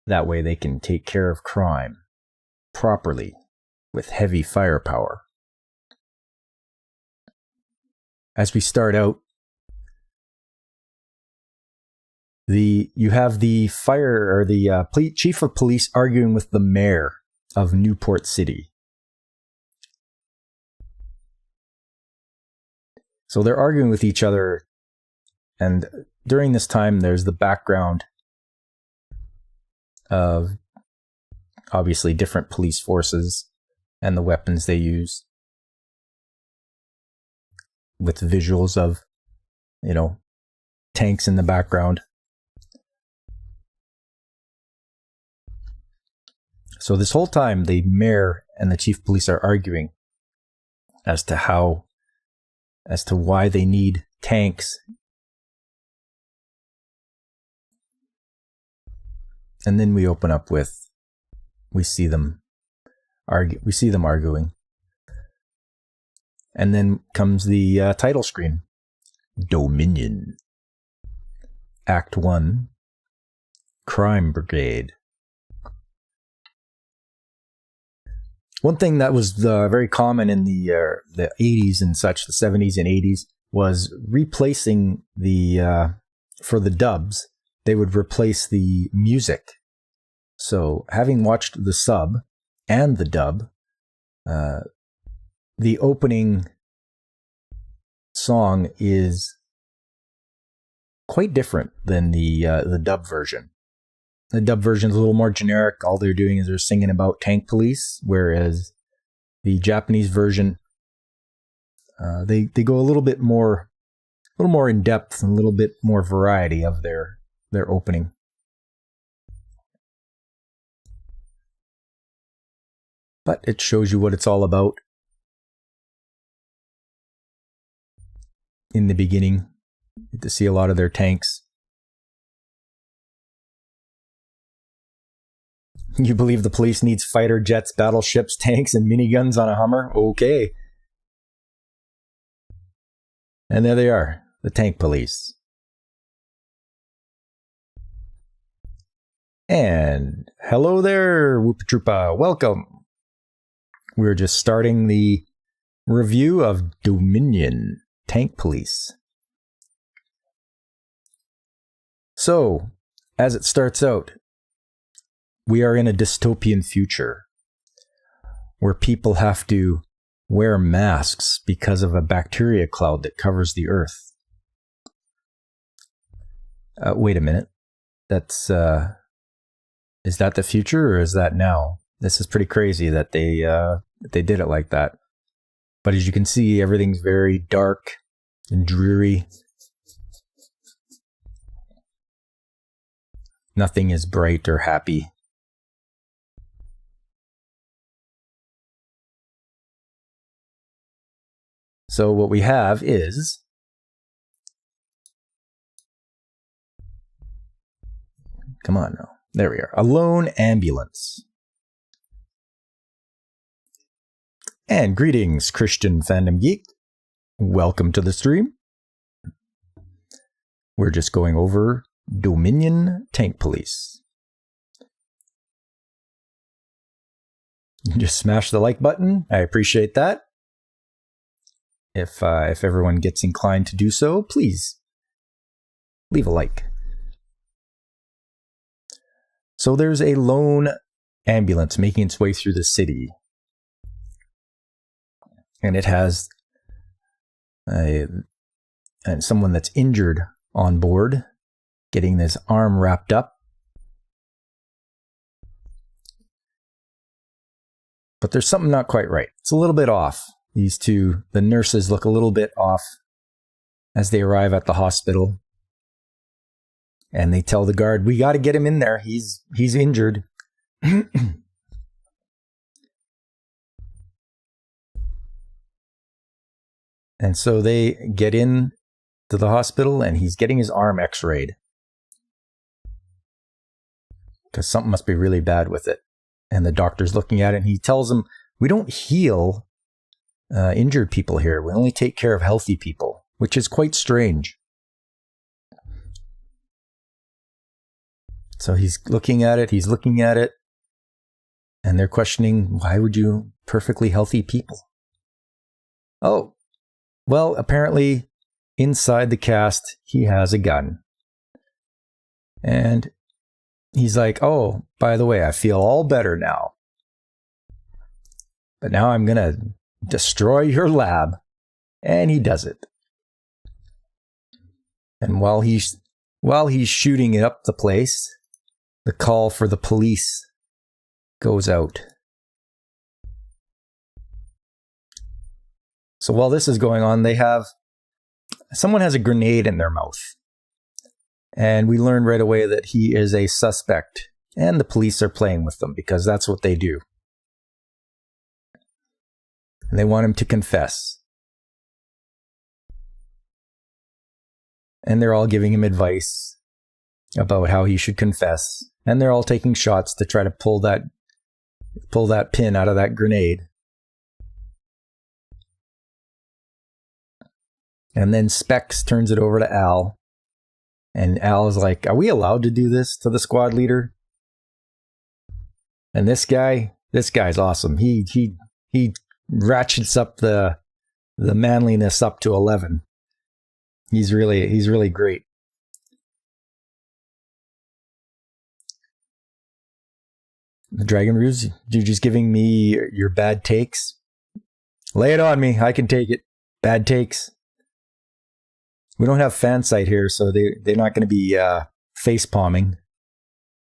A: That way they can take care of crime properly with heavy firepower. As we start out, you have the chief of police arguing with the mayor of Newport City. So they're arguing with each other, and during this time there's the background of obviously different police forces and the weapons they use, with visuals of, tanks in the background. So this whole time, the mayor and the chief of police are arguing as to why they need tanks. And then we open up with, we see them arguing. And then comes the title screen. Dominion. Act 1. Crime Brigade. One thing that was very common in the 80s and such, the 70s and 80s, was replacing for the dubs, they would replace the music. So having watched the sub and the dub, the opening song is quite different than the dub version. The dub version is a little more generic. All they're doing is they're singing about tank police, whereas the Japanese version, they go a little more in depth and a little bit more variety of their opening. But it shows you what it's all about. In the beginning, you get to see a lot of their tanks. You believe the police needs fighter jets, battleships, tanks, and miniguns on a Hummer? Okay. And there they are, the tank police. And hello there, Whoopa Troopa. Welcome. We're just starting the review of Dominion Tank Police. So, as it starts out, we are in a dystopian future where people have to wear masks because of a bacteria cloud that covers the earth. Wait a minute. That's is that the future or is that now? This is pretty crazy that they did it like that. But as you can see, everything's very dark and dreary. Nothing is bright or happy. So what we have is come on now. There we are. A lone ambulance. And greetings, Christian Fandom Geek. Welcome to the stream. We're just going over Dominion Tank Police. Just smash the like button. I appreciate that. If everyone gets inclined to do so, please leave a like. So there's a lone ambulance making its way through the city. And it has someone that's injured on board, getting this arm wrapped up. But there's something not quite right. It's a little bit off. The nurses look a little bit off as they arrive at the hospital. And they tell the guard, we got to get him in there. He's injured. And so they get in to the hospital and he's getting his arm x-rayed. Because something must be really bad with it. And the doctor's looking at it and he tells them, we don't heal injured people here. We only take care of healthy people, which is quite strange. So he's looking at it, and they're questioning, why would you perfectly healthy people? Oh, well, apparently inside the cast, he has a gun. And he's like, oh, by the way, I feel all better now. But now I'm going to destroy your lab. And he does it. And while he's shooting it up the place, the call for the police goes out. So while this is going on, someone has a grenade in their mouth. And we learn right away that he is a suspect. And the police are playing with them because that's what they do. And they want him to confess. And they're all giving him advice about how he should confess. And they're all taking shots to try to pull that pin out of that grenade. And then Specs turns it over to Al. And Al is like, are we allowed to do this to the squad leader? And this guy's awesome. He ratchets up the manliness up to 11. He's really great. The Dragon Ruse, you're just giving me your bad takes? Lay it on me. I can take it. Bad takes. We don't have fan site here, so they're not going to be face palming.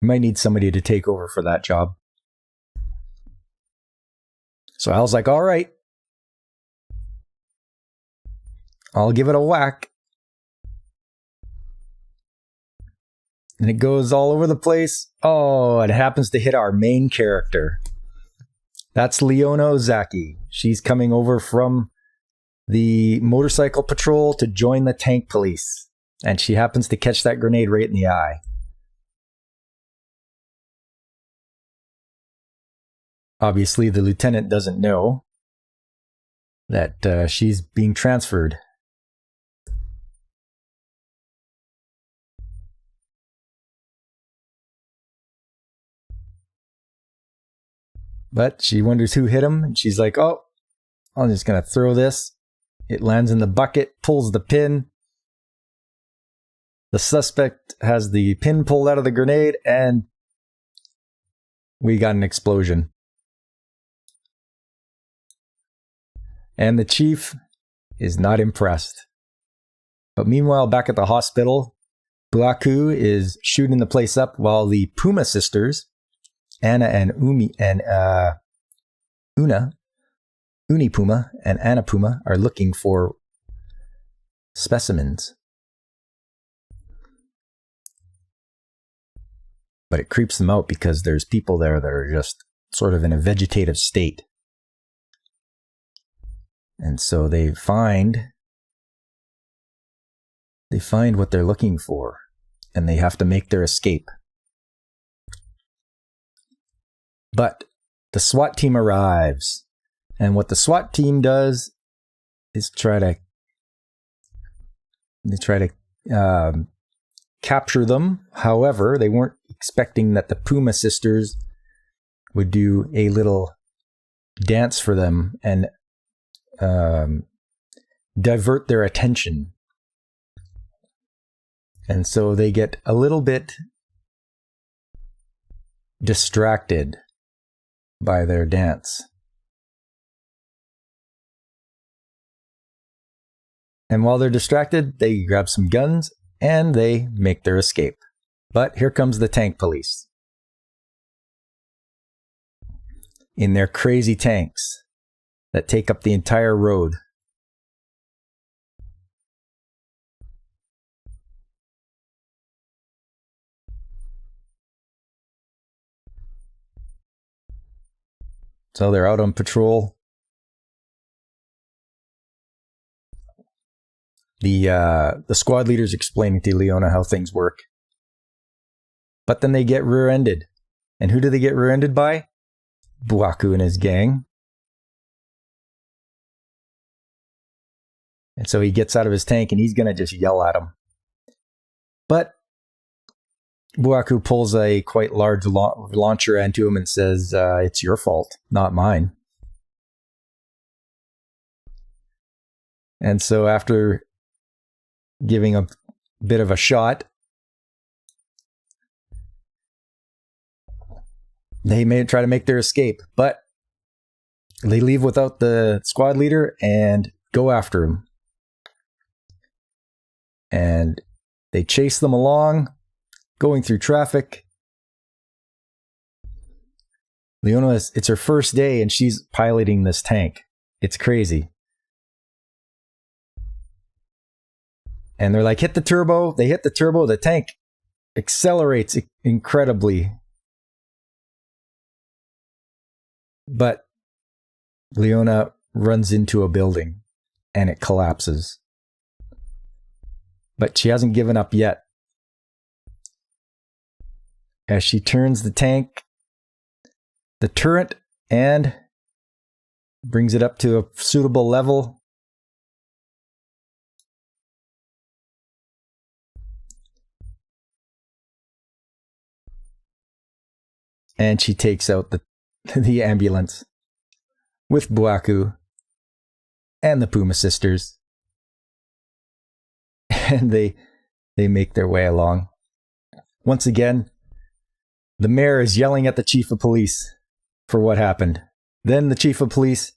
A: We might need somebody to take over for that job. So Al's like, all right. I'll give it a whack. And it goes all over the place. Oh, it happens to hit our main character. That's Leona Ozaki. She's coming over from the motorcycle patrol to join the tank police. And she happens to catch that grenade right in the eye. Obviously, the lieutenant doesn't know that she's being transferred. But she wonders who hit him, and she's like, oh, I'm just going to throw this. It lands in the bucket, pulls the pin. The suspect has the pin pulled out of the grenade, and we got an explosion. And the chief is not impressed. But meanwhile, back at the hospital, Buaku is shooting the place up while the Puma sisters, Anna and Uni Puma and Anna Puma, are looking for specimens. But it creeps them out because there's people there that are just sort of in a vegetative state. And so they find what they're looking for, and they have to make their escape. But the SWAT team arrives, and what the SWAT team does is try to capture them. However, they weren't expecting that the Puma sisters would do a little dance for them and divert their attention. And so they get a little bit distracted by their dance. And while they're distracted, they grab some guns and they make their escape. But here comes the tank police in their crazy tanks that take up the entire road. So they're out on patrol. The squad leader's explaining to Leona how things work. But then they get rear-ended. And who do they get rear-ended by? Buaku and his gang. And so he gets out of his tank and he's going to just yell at him. But Buaku pulls a quite large launcher into him and says, it's your fault, not mine. And so after giving a bit of a shot, they may try to make their escape, but they leave without the squad leader and go after him. And they chase them along, going through traffic. Leona, it's her first day and she's piloting this tank. It's crazy. And they're like, hit the turbo. They hit the turbo. The tank accelerates incredibly. But Leona runs into a building and it collapses. But she hasn't given up yet. As she turns the tank, the turret, and brings it up to a suitable level, and she takes out the ambulance with Buaku and the Puma sisters. And they make their way along. Once again, the mayor is yelling at the chief of police for what happened. Then the chief of police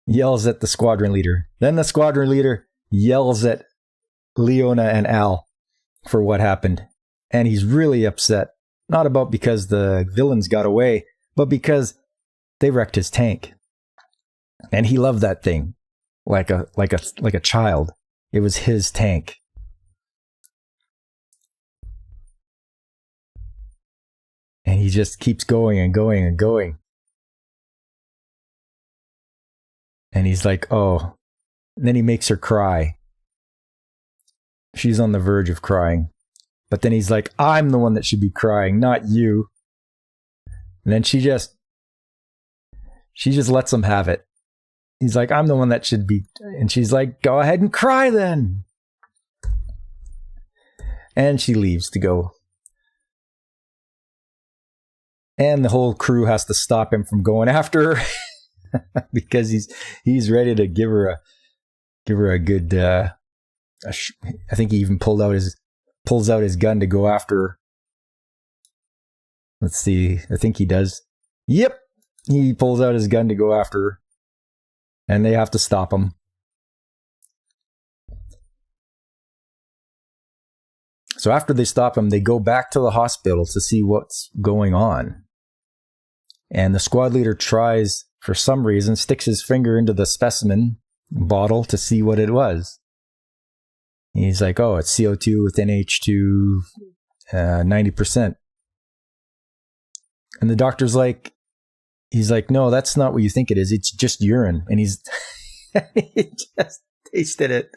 A: yells at the squadron leader. Then the squadron leader yells at Leona and Al for what happened. And he's really upset. Not about because the villains got away, but because they wrecked his tank. And he loved that thing like a child. It was his tank. And he just keeps going and going and going. And he's like, oh. And then he makes her cry. She's on the verge of crying. But then he's like, I'm the one that should be crying, not you. And then she just lets him have it. He's like, I'm the one that should be. And she's like, go ahead and cry then. And she leaves to go. And the whole crew has to stop him from going after her because he's ready to give her a good. I think he even pulls out his gun to go after her. Let's see. I think he does. Yep, he pulls out his gun to go after her, and they have to stop him. So after they stop him, they go back to the hospital to see what's going on. And the squad leader tries, for some reason, sticks his finger into the specimen bottle to see what it was. And he's like, oh, it's CO2 with NH2, 90%. And the doctor's like, he's like, no, that's not what you think it is. It's just urine. And he just tasted it.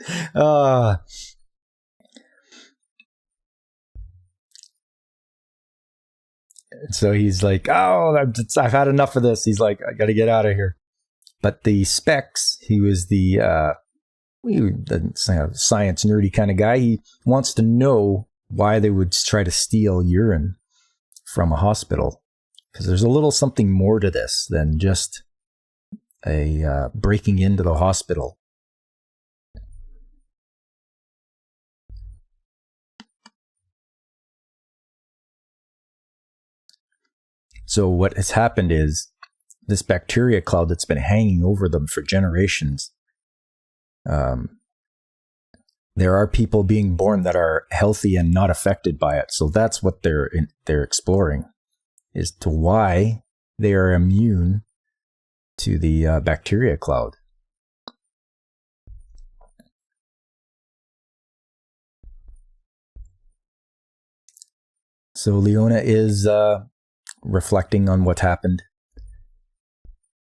A: So he's like, oh, I've had enough of this. He's like, I got to get out of here. But the Specs, he was the science nerdy kind of guy. He wants to know why they would try to steal urine from a hospital. Because there's a little something more to this than just a breaking into the hospital. So what has happened is this bacteria cloud that's been hanging over them for generations. There are people being born that are healthy and not affected by it. So that's what they're exploring, is to why they are immune to the bacteria cloud. So Leona is reflecting on what happened.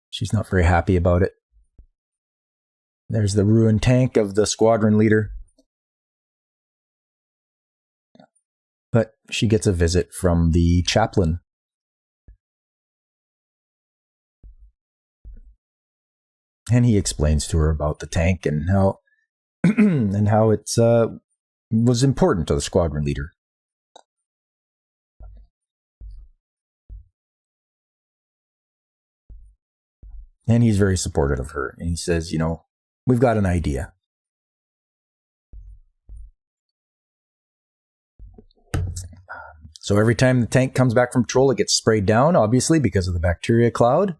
A: She's not very happy about it. There's the ruined tank of the squadron leader. But she gets a visit from the chaplain. And he explains to her about the tank and how it was important to the squadron leader. And he's very supportive of her. And he says, we've got an idea. So every time the tank comes back from patrol, it gets sprayed down, obviously, because of the bacteria cloud.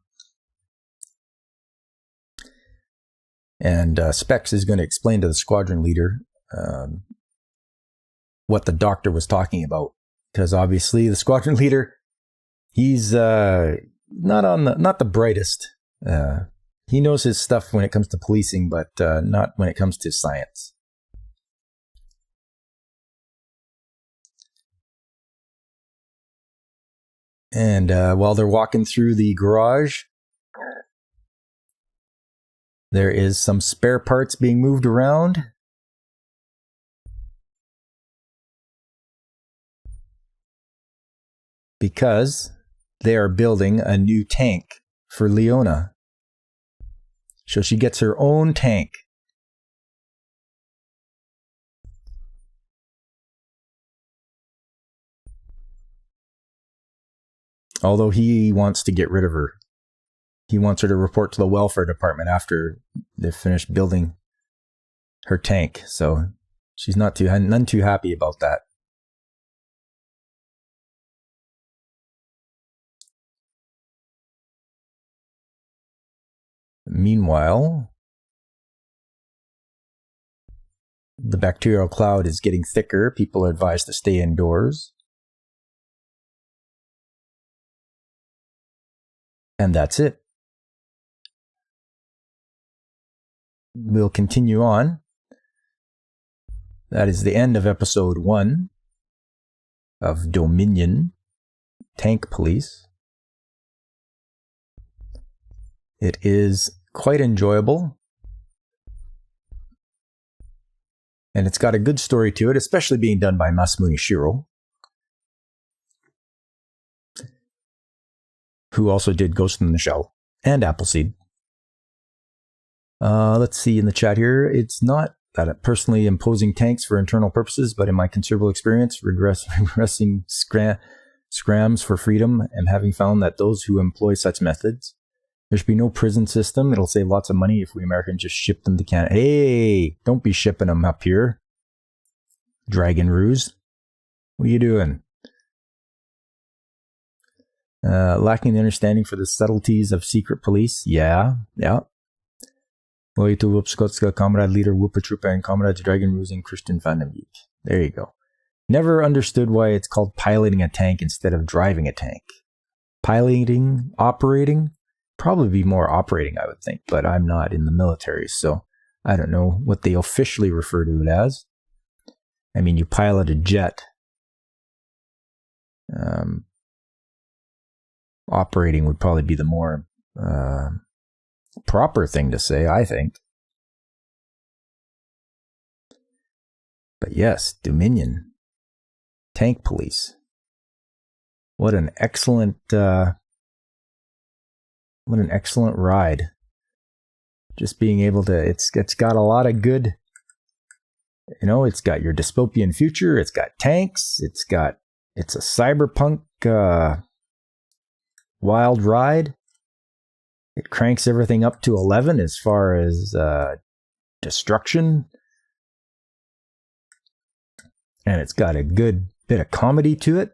A: And Specs is going to explain to the squadron leader what the doctor was talking about. Because obviously the squadron leader, he's not the brightest. He knows his stuff when it comes to policing, but not when it comes to science. And while they're walking through the garage, there is some spare parts being moved around. Because they are building a new tank for Leona. So she gets her own tank. Although he wants to get rid of her. He wants her to report to the welfare department after they've finished building her tank. So she's none too happy about that. Meanwhile, the bacterial cloud is getting thicker. People are advised to stay indoors. And that's it. We'll continue on. That is the end of episode 1 of Dominion Tank Police. It is quite enjoyable. And it's got a good story to it, especially being done by Masamune Shirow, who also did Ghost in the Shell and Appleseed. Let's see in the chat here. It's not that personally imposing tanks for internal purposes, but in my considerable experience, regressing scrams for freedom, and having found that those who employ such methods, there should be no prison system. It'll save lots of money if we Americans just ship them to Canada. Hey, don't be shipping them up here. Dragon Ruse. What are you doing? Lacking the understanding for the subtleties of secret police. Yeah. Wojtu Wupskotska, Comrade Leader Woopa Troopa, and Comrades Dragon Ruse and Christian Van den Beek. There you go. Never understood why it's called piloting a tank instead of driving a tank. Piloting, operating, probably be more operating, I would think, but I'm not in the military, so I don't know what they officially refer to it as. I mean, you pilot a jet. Operating would probably be the more proper thing to say, I think. But yes, Dominion. Tank Police. What an excellent ride. Just being able to, it's got a lot of good, it's got your dystopian future, it's got tanks, it's a cyberpunk wild ride. It cranks everything up to 11 as far as destruction. And it's got a good bit of comedy to it.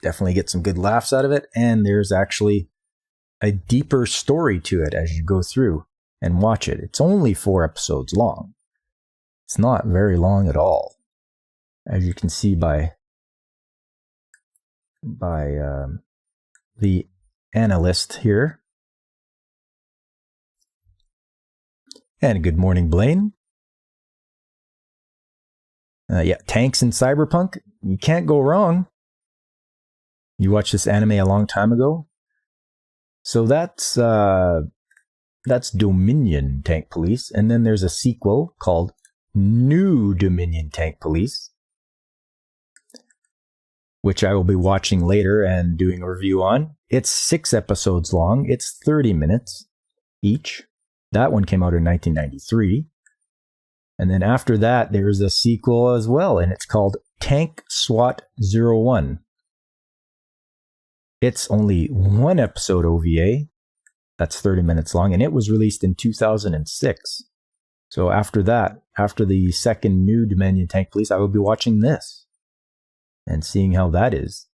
A: Definitely get some good laughs out of it. And there's actually a deeper story to it as you go through and watch it. It's only 4 episodes long. It's not very long at all, as you can see by the analyst here. And good morning, Blaine. Tanks and cyberpunk. You can't go wrong. You watched this anime a long time ago. So that's Dominion Tank Police. And then there's a sequel called New Dominion Tank Police, which I will be watching later and doing a review on. It's 6 episodes long. It's 30 minutes each. That one came out in 1993. And then after that, there's a sequel as well, and it's called Tank SWAT 01. It's only 1 episode OVA. That's 30 minutes long, and it was released in 2006. So after that, after the second New Dominion Tank Police, I will be watching this and seeing how that is.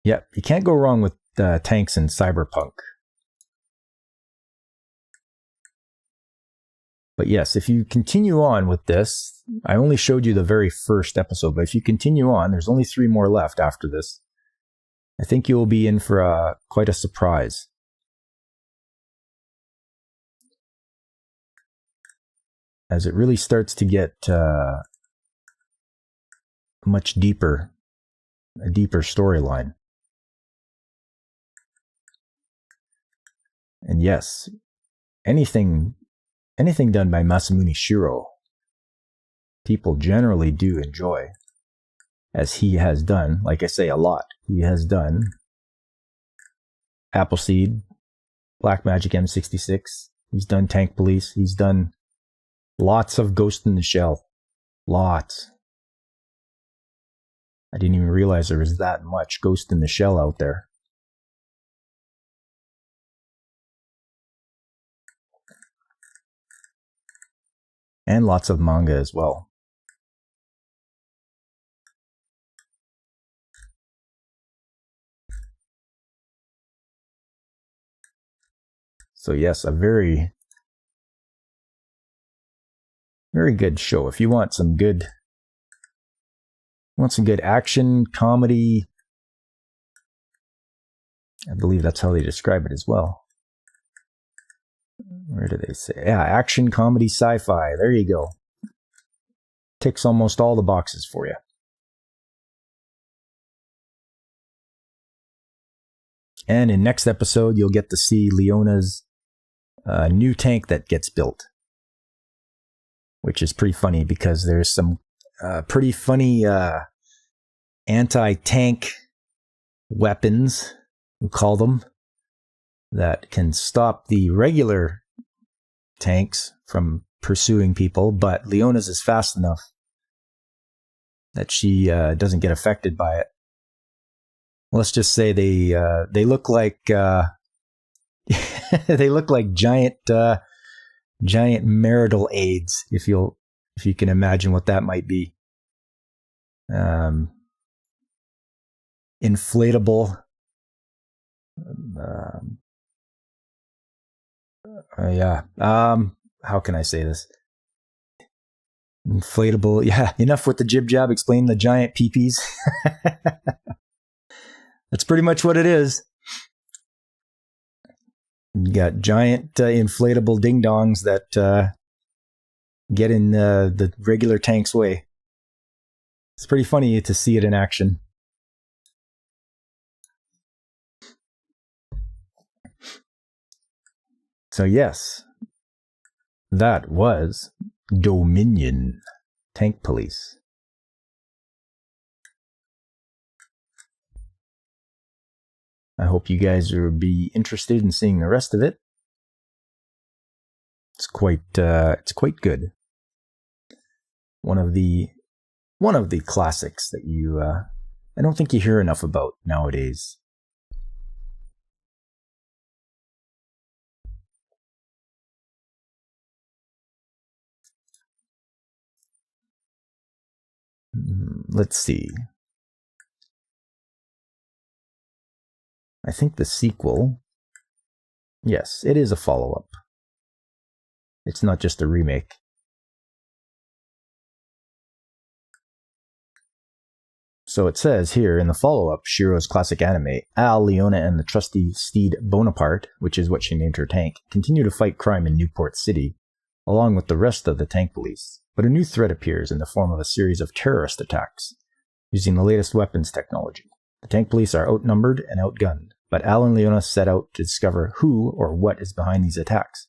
A: Yeah, you can't go wrong with tanks and cyberpunk. But yes, if you continue on with this, I only showed you the very first episode, but if you continue on, there's only 3 more left after this. I think you'll be in for quite a surprise. As it really starts to get much deeper, a deeper storyline. And yes, anything done by Masamune Shirow, people generally do enjoy, as he has done, like I say, a lot. He has done Appleseed, Black Magic M66, he's done Tank Police, he's done lots of Ghost in the Shell. Lots. I didn't even realize there was that much Ghost in the Shell out there. And lots of manga as well. So yes, a very, very good show. If you want some good action, comedy, I believe that's how they describe it as well. Where do they say? Yeah, action, comedy, sci-fi. There you go. Ticks almost all the boxes for you. And in next episode, you'll get to see Leona's new tank that gets built, which is pretty funny because there's some pretty funny anti-tank weapons, we call them, that can stop the regular tanks from pursuing people, but Leona's is fast enough that she doesn't get affected by it. Let's just say they look like they look like giant marital aids, if you can imagine what that might be. Inflatable. How can I say this? Inflatable. Yeah, enough with the jib jab. Explain the giant peepees. That's pretty much what it is. You got giant inflatable ding dongs that get in the regular tank's way. It's pretty funny to see it in action. So yes, that was Dominion Tank Police. I hope you guys will be interested in seeing the rest of it. It's quite good. One of the classics that I don't think you hear enough about nowadays. Let's see. I think the sequel, yes, it is a follow-up. It's not just a remake. So it says here in the follow-up, Shiro's classic anime, Al, Leona, and the trusty steed Bonaparte, which is what she named her tank, continue to fight crime in Newport City, along with the rest of the tank police. But a new threat appears in the form of a series of terrorist attacks, using the latest weapons technology. The tank police are outnumbered and outgunned, but Al and Leona set out to discover who or what is behind these attacks.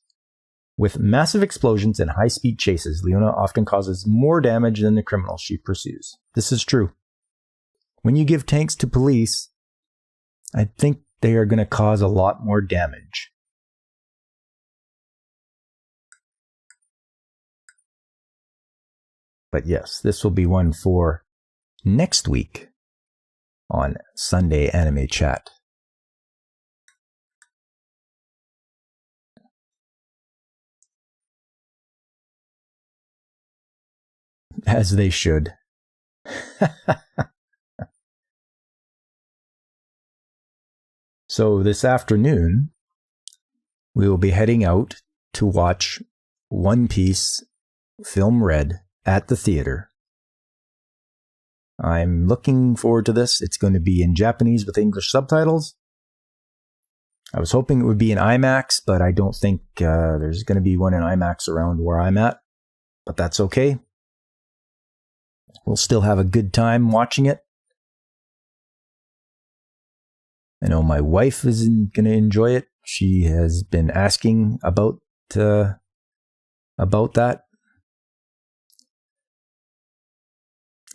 A: With massive explosions and high-speed chases, Leona often causes more damage than the criminals she pursues. This is true. When you give tanks to police, I think they are going to cause a lot more damage. But yes, this will be one for next week on Sunday Anime Chat. As they should. So this afternoon, we will be heading out to watch One Piece Film Red at the theater. I'm looking forward to this. It's going to be in Japanese with English subtitles. I was hoping it would be in IMAX, but I don't think there's going to be one in IMAX around where I'm at. But that's okay. We'll still have a good time watching it. I know my wife is going to enjoy it. She has been asking about that.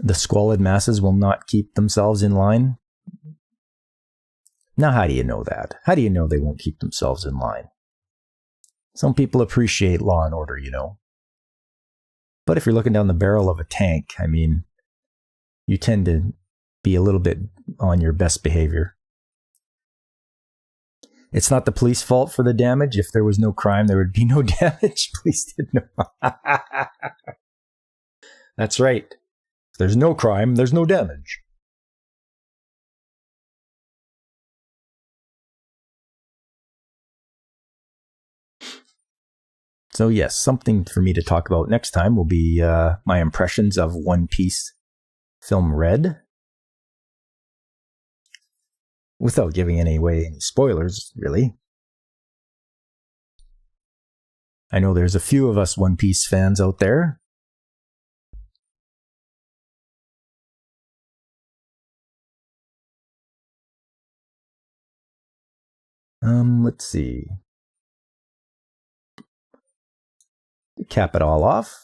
A: The squalid masses will not keep themselves in line. Now, how do you know that? How do you know they won't keep themselves in line? Some people appreciate law and order, you know. But if you're looking down the barrel of a tank, I mean, you tend to be a little bit on your best behavior. It's not the police fault for the damage. If there was no crime, there would be no damage. Police did no. That's right. If there's no crime, there's no damage. So yes, something for me to talk about next time will be my impressions of One Piece Film Red. Without giving any spoilers, really. I know there's a few of us One Piece fans out there. Let's see. To cap it all off.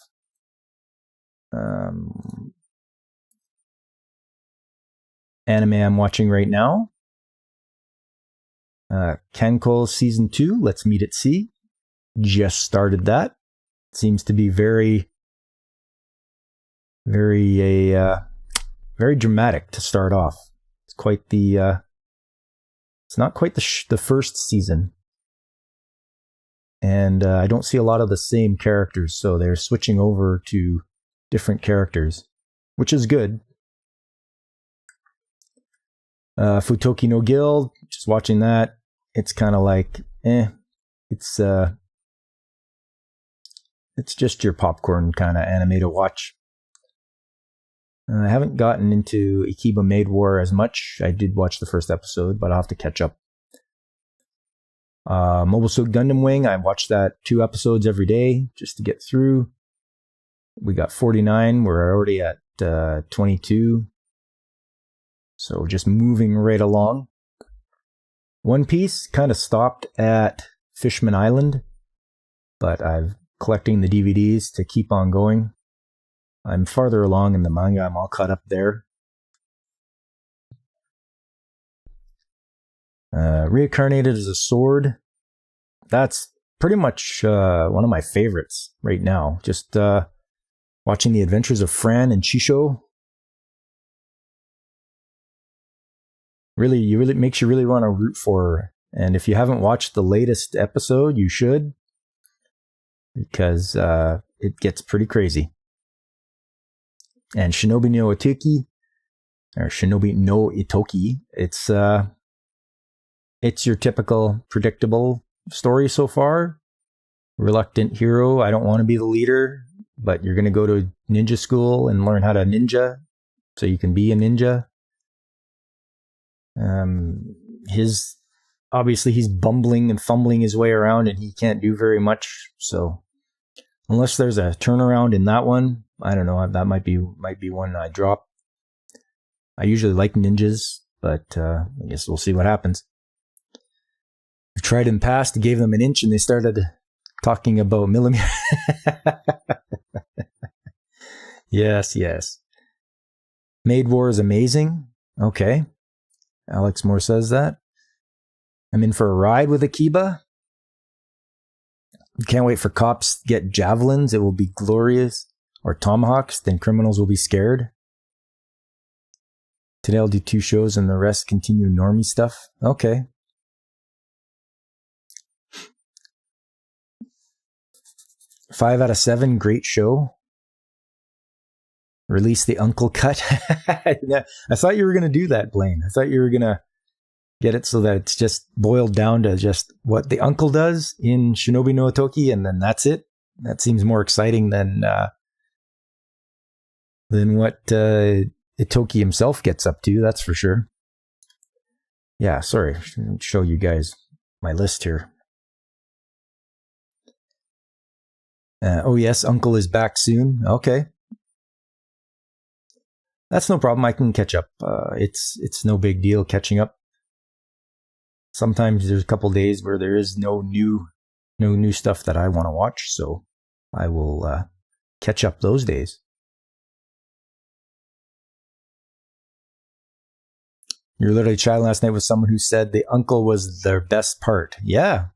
A: Anime I'm watching right now. Kanko Season 2, Let's Meet at Sea. Just started that. Seems to be very dramatic to start off. It's quite the it's not quite the first season. And I don't see a lot of the same characters, so they're switching over to different characters, which is good. Futoki no Guild, just watching that. It's kind of like, it's It's just your popcorn kind of anime to watch. I haven't gotten into Ikiba Maid War as much. I did watch the first episode, but I'll have to catch up. Mobile Suit Gundam Wing, I watched that 2 episodes every day just to get through. We got 49. We're already at 22. So just moving right along. One Piece kind of stopped at Fishman Island, but I'm collecting the DVDs to keep on going. I'm farther along in the manga. I'm all caught up there. Reincarnated as a Sword. That's pretty much one of my favorites right now. Just watching the adventures of Fran and Chisho. Really makes you really want to root for her. And if you haven't watched the latest episode, you should, because it gets pretty crazy. And Shinobi no Itoki, or Shinobi no Itoki, it's your typical predictable story so far. Reluctant hero, I don't want to be the leader, but you're going to go to ninja school and learn how to ninja so you can be a ninja. Obviously he's bumbling and fumbling his way around and he can't do very much. So unless there's a turnaround in that one, I don't know. That might be one I drop. I usually like ninjas, but I guess we'll see what happens. I tried in the past, gave them an inch, and they started talking about millimeter. Yes. Maid War is amazing. Okay. Alex Moore says that. I'm in for a ride with Akiba. Can't wait for cops to get javelins. It will be glorious. Or tomahawks. Then criminals will be scared. Today I'll do 2 shows and the rest continue normie stuff. Okay. Five out of 7, great show. Release the uncle cut. I thought you were going to do that, Blaine. I thought you were going to get it so that it's just boiled down to just what the uncle does in Shinobi no Itoki, and then that's it. That seems more exciting than what Itoki himself gets up to, that's for sure. Yeah, sorry. I'll show you guys my list here. Oh yes, Uncle is back soon. Okay. That's no problem. I can catch up. It's no big deal catching up. Sometimes there's a couple days where there is no new stuff that I want to watch, so I will catch up those days. You're literally chatting last night with someone who said the uncle was their best part. Yeah,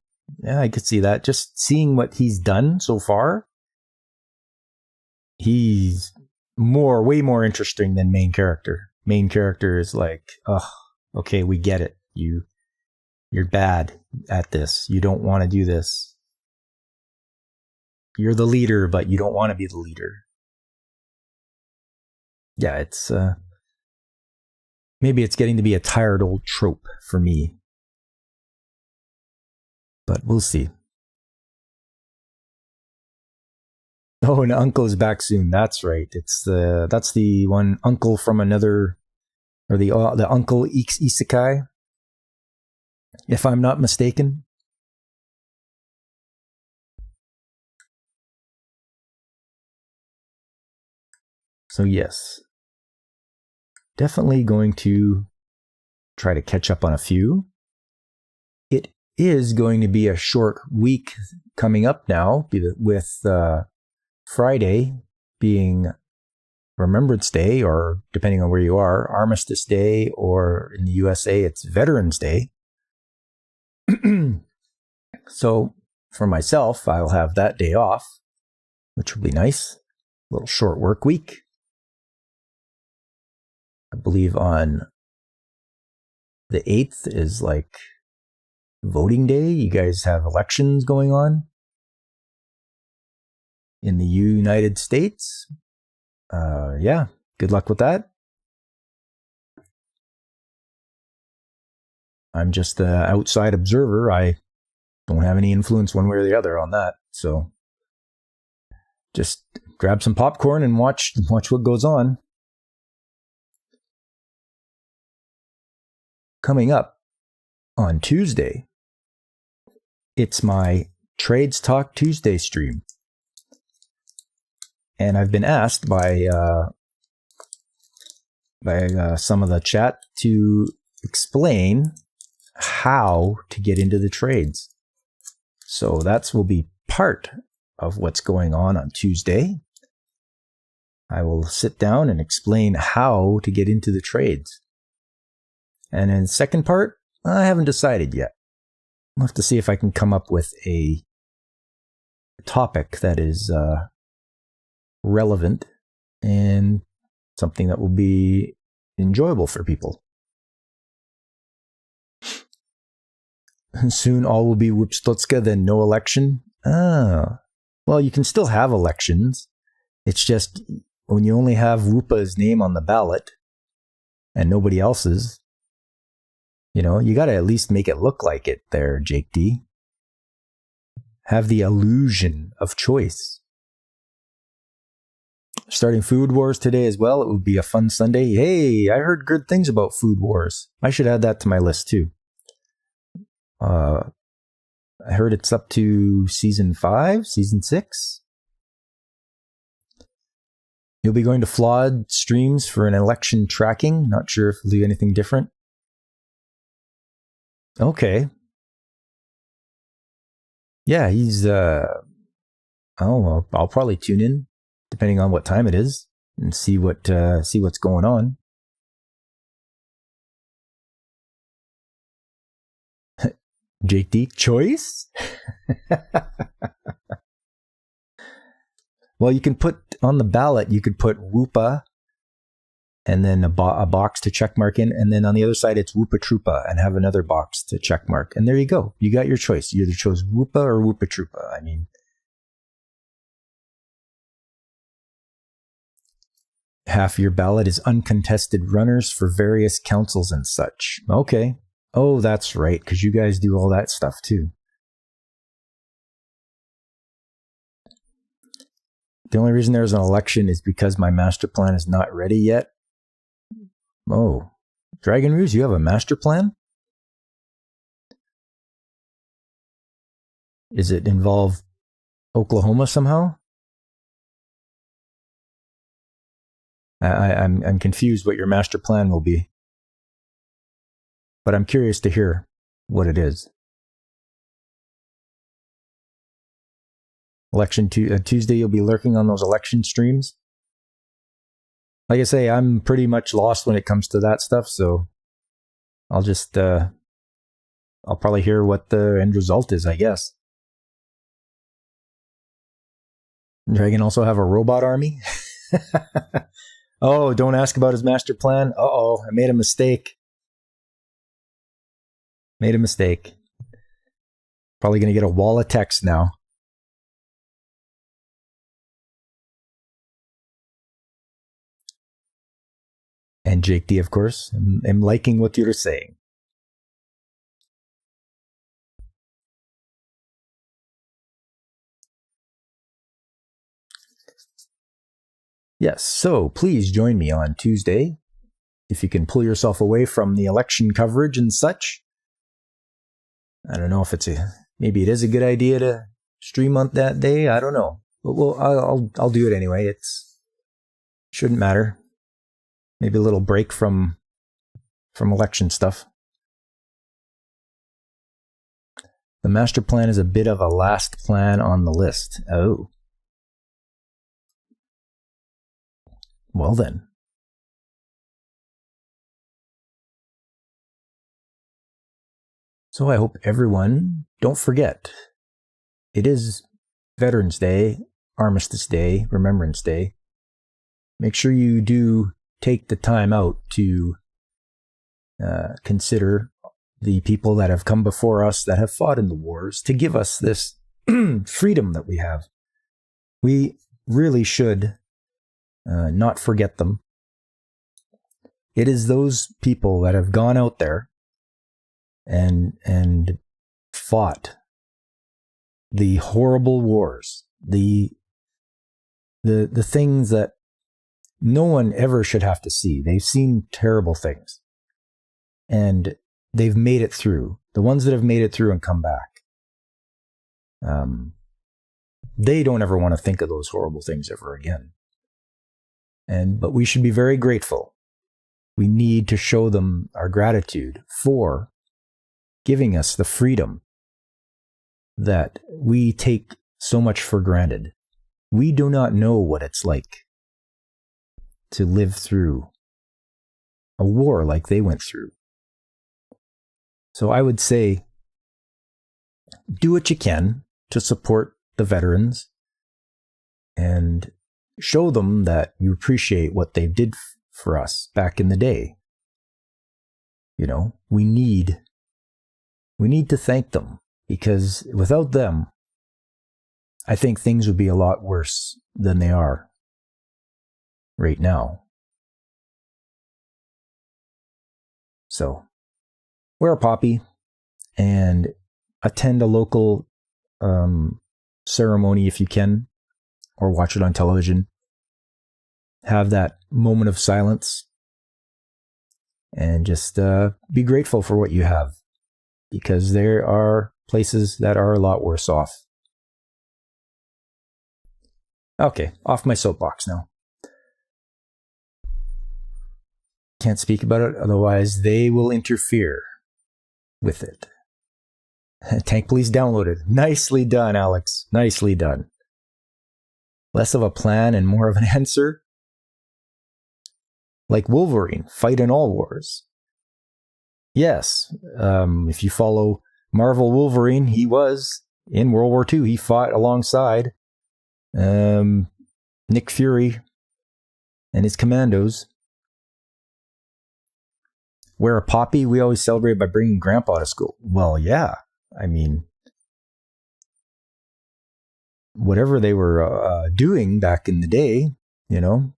A: I could see that. Just seeing what he's done so far, he's way more interesting than main character. Main character is like, oh, okay, we get it. You're bad at this. You don't want to do this. You're the leader, but you don't want to be the leader. Yeah, it's maybe it's getting to be a tired old trope for me. But we'll see. Oh, and Uncle is back soon. That's right. That's the one Uncle from another, or the Uncle Isekai, if I'm not mistaken. So yes, definitely going to try to catch up on a few. It is going to be a short week coming up now, with Friday being Remembrance Day, or depending on where you are, Armistice Day, or in the USA, it's Veterans Day. So for myself, I'll have that day off, which will be nice. A little short work week. I believe on the 8th is like voting day. You guys have elections going on in the United States. Yeah, good luck with that. I'm just an outside observer. I don't have any influence one way or the other on that. So just grab some popcorn and watch what goes on. Coming up on Tuesday, it's my Trades Talk Tuesday stream. And I've been asked by some of the chat to explain how to get into the trades. So that will be part of what's going on Tuesday. I will sit down and explain how to get into the trades. And in the second part, I haven't decided yet. I'll have to see if I can come up with a topic that is relevant and something that will be enjoyable for people. Soon all will be Wupstotska, then no election. Well, you can still have elections. It's just when you only have Wupa's name on the ballot and nobody else's, you got to at least make it look like it there, Jake D. Have the illusion of choice. Starting Food Wars today as well. It would be a fun Sunday. Hey, I heard good things about Food Wars. I should add that to my list too. I heard it's up to season 5, season 6. You'll be going to Flawed streams for an election tracking. Not sure if he'll do anything different. Okay. Yeah, he's, I'll probably tune in, depending on what time it is, and see what's going on. Jake D, choice? Well, you can put on the ballot, you could put Wupa and then a box to checkmark in, and then on the other side it's Woopa Troopa and have another box to checkmark. And there you go. You got your choice. You either chose Woopa or Woopa Troopa. I mean, half your ballot is uncontested runners for various councils and such. Okay. Oh, that's right, because you guys do all that stuff too. The only reason there's an election is because my master plan is not ready yet. Oh, Dragon Ruse, you have a master plan? Is it involve Oklahoma somehow? I'm confused what your master plan will be. But I'm curious to hear what it is. Election Tuesday, you'll be lurking on those election streams. Like I say, I'm pretty much lost when it comes to that stuff, so I'll just, I'll probably hear what the end result is, I guess. Dragon also have a robot army? Oh, don't ask about his master plan? Uh-oh, I made a mistake. Probably going to get a wall of text now. And Jake D, of course, I'm liking what you're saying. Yes, so please join me on Tuesday. If you can pull yourself away from the election coverage and such. I don't know if maybe it is a good idea to stream on that day. I don't know. But I'll do it anyway. Shouldn't matter. Maybe a little break from election stuff. The master plan is a bit of a last plan on the list. Oh. Well then. So I hope everyone, don't forget, it is Veterans Day, Armistice Day, Remembrance Day. Make sure you do take the time out to consider the people that have come before us, that have fought in the wars, to give us this freedom that we have. We really should not forget them. It is those people that have gone out there and fought the horrible wars, the the things that no one ever should have to see. They've seen terrible things. And they've made it through. The ones that have made it through and come back. They don't ever want to think of those horrible things ever again. But we should be very grateful. We need to show them our gratitude for giving us the freedom that we take so much for granted. We do not know what it's like to live through a war like they went through. So I would say, do what you can to support the veterans and show them that you appreciate what they did for us back in the day. You know, we need to thank them, because without them, I think things would be a lot worse than they are right now. So, wear a poppy and attend a local ceremony if you can, or watch it on television. Have that moment of silence and just be grateful for what you have, because there are places that are a lot worse off. Okay, off my soapbox now. Can't speak about it, otherwise they will interfere with it. Tank Police downloaded. Nicely done, Alex. Nicely done. Less of a plan and more of an answer. Like Wolverine, fight in all wars. Yes, if you follow Marvel Wolverine, he was in World War II. He fought alongside Nick Fury and his commandos. Wear a poppy, we always celebrate by bringing Grandpa to school. Well, yeah. I mean, whatever they were doing back in the day, you know,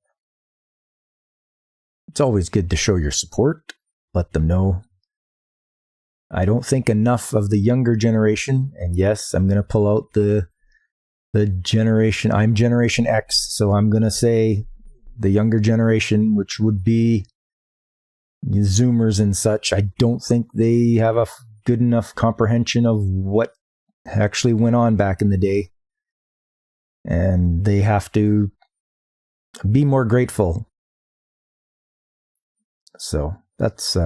A: it's always good to show your support, let them know. I don't think enough of the younger generation, and yes, I'm going to pull out the generation, I'm Generation X, so I'm going to say the younger generation, which would be Zoomers and such. I don't think they have a good enough comprehension of what actually went on back in the day. And they have to be more grateful. So that's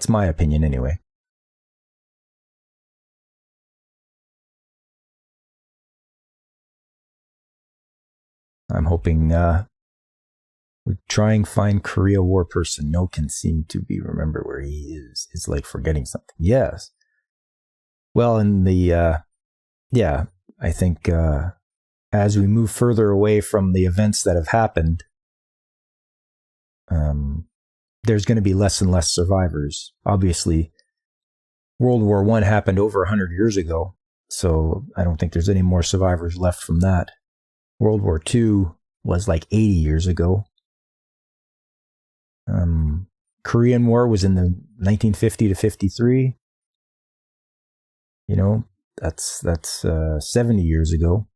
A: my opinion anyway. I'm hoping we try and find Korea War person. No can seem to be remember where he is. It's like forgetting something. Yes. Well, in the I think as we move further away from the events that have happened, there's going to be less and less survivors. Obviously, World War I happened over 100 years ago, so I don't think there's any more survivors left from that. World War II was like 80 years ago. Korean War was in the 1950 to 53. You know, that's 70 years ago.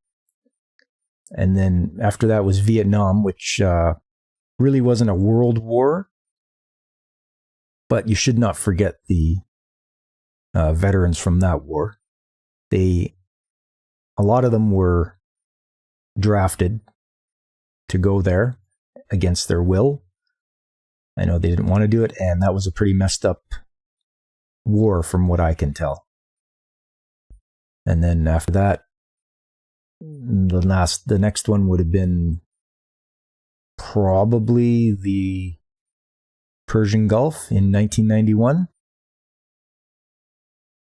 A: And then after that was Vietnam, which really wasn't a world war. But you should not forget the veterans from that war. A lot of them were drafted to go there against their will. I know they didn't want to do it, and that was a pretty messed up war from what I can tell. And then after that, the next one would have been probably the Persian Gulf in 1991,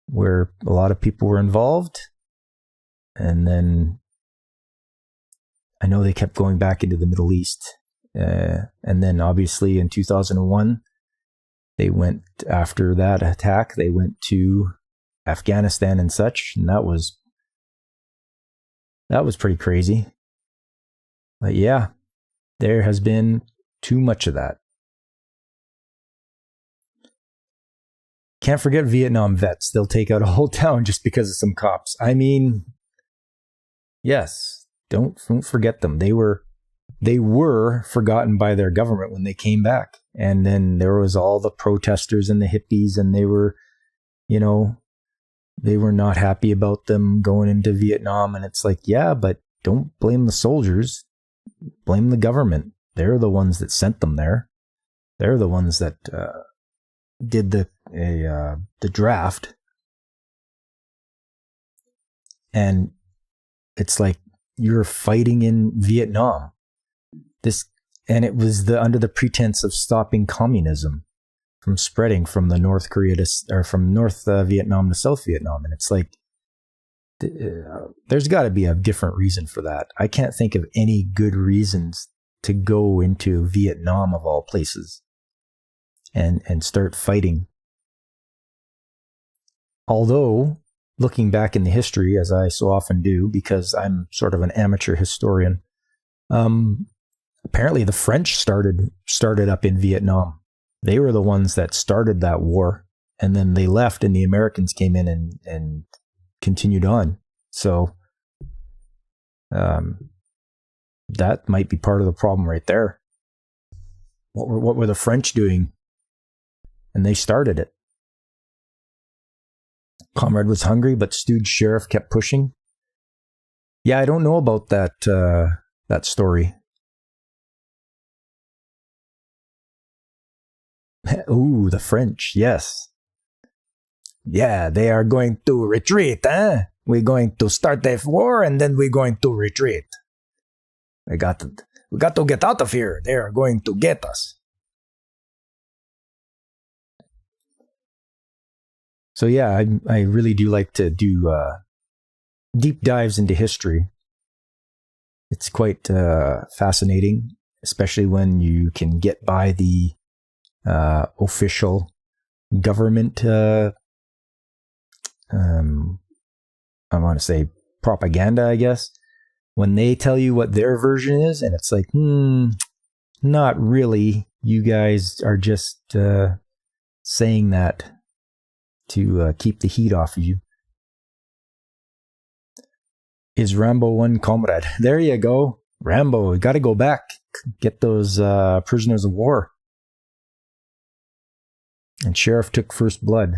A: where a lot of people were involved. And then I know they kept going back into the Middle East. And then obviously in 2001, they went, after that attack, they went to Afghanistan and such. And that was pretty crazy. But yeah, there has been too much of that. Can't forget Vietnam vets. They'll take out a whole town just because of some cops. I mean, yes, Don't forget them. They were forgotten by their government when they came back. And then there was all the protesters and the hippies, and they were not happy about them going into Vietnam. And it's like, yeah, but don't blame the soldiers. Blame the government. They're the ones that sent them there. They're the ones that did the draft. And it's like, you're fighting in Vietnam. And it was under the pretense of stopping communism from spreading from the North Vietnam to South Vietnam. And it's like, there's got to be a different reason for that. I can't think of any good reasons to go into Vietnam, of all places, and start fighting. Although, looking back in the history, as I so often do, because I'm sort of an amateur historian, apparently the French started up in Vietnam. They were the ones that started that war, and then they left, and the Americans came in and continued on. So that might be part of the problem right there. What were the French doing? And they started it. Comrade was hungry, but stewed sheriff kept pushing. Yeah, I don't know about that story. Ooh, the French, yes. Yeah, they are going to retreat, eh? We're going to start a war, and then we're going to retreat. We got to get out of here. They are going to get us. So yeah, I really do like to do deep dives into history. It's quite fascinating, especially when you can get by the official government, I want to say propaganda, I guess, when they tell you what their version is, and it's like, not really. You guys are just saying that to keep the heat off of you. Is Rambo one comrade? There you go. Rambo, got to go back. Get those prisoners of war. And sheriff took first blood.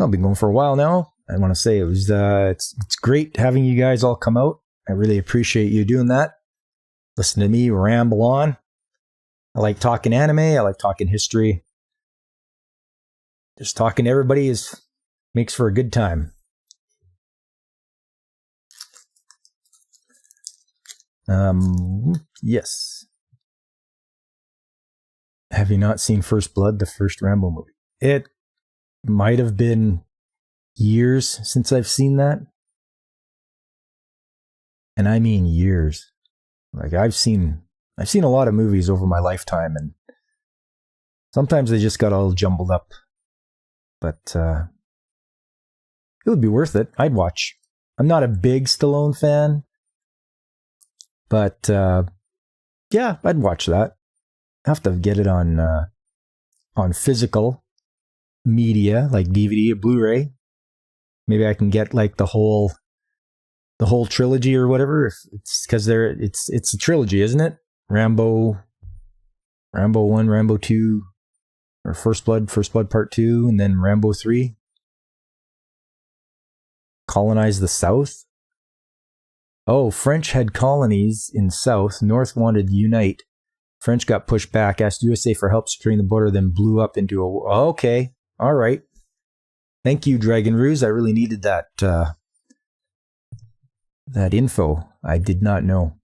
A: I've been going for a while now. I want to say it's great having you guys all come out. I really appreciate you doing that. Listen to me ramble on. I like talking anime. I like talking history. Just talking to everybody makes for a good time. Yes. Have you not seen First Blood, the first Rambo movie? It might have been years since I've seen that. And I mean years. Like I've seen a lot of movies over my lifetime, and sometimes they just got all jumbled up. But it would be worth it. I'd watch. I'm not a big Stallone fan, but yeah, I'd watch that. I have to get it on physical media, like DVD or Blu-ray. Maybe I can get like the whole trilogy or whatever. It's because it's a trilogy, isn't it? Rambo 1, Rambo 2, or First Blood Part 2, and then Rambo 3. Colonize the South. Oh, French had colonies in South. North wanted to unite. French got pushed back, asked USA for help securing the border, then blew up into a war. Okay, all right. Thank you, Dragon Ruse. I really needed that info. I did not know.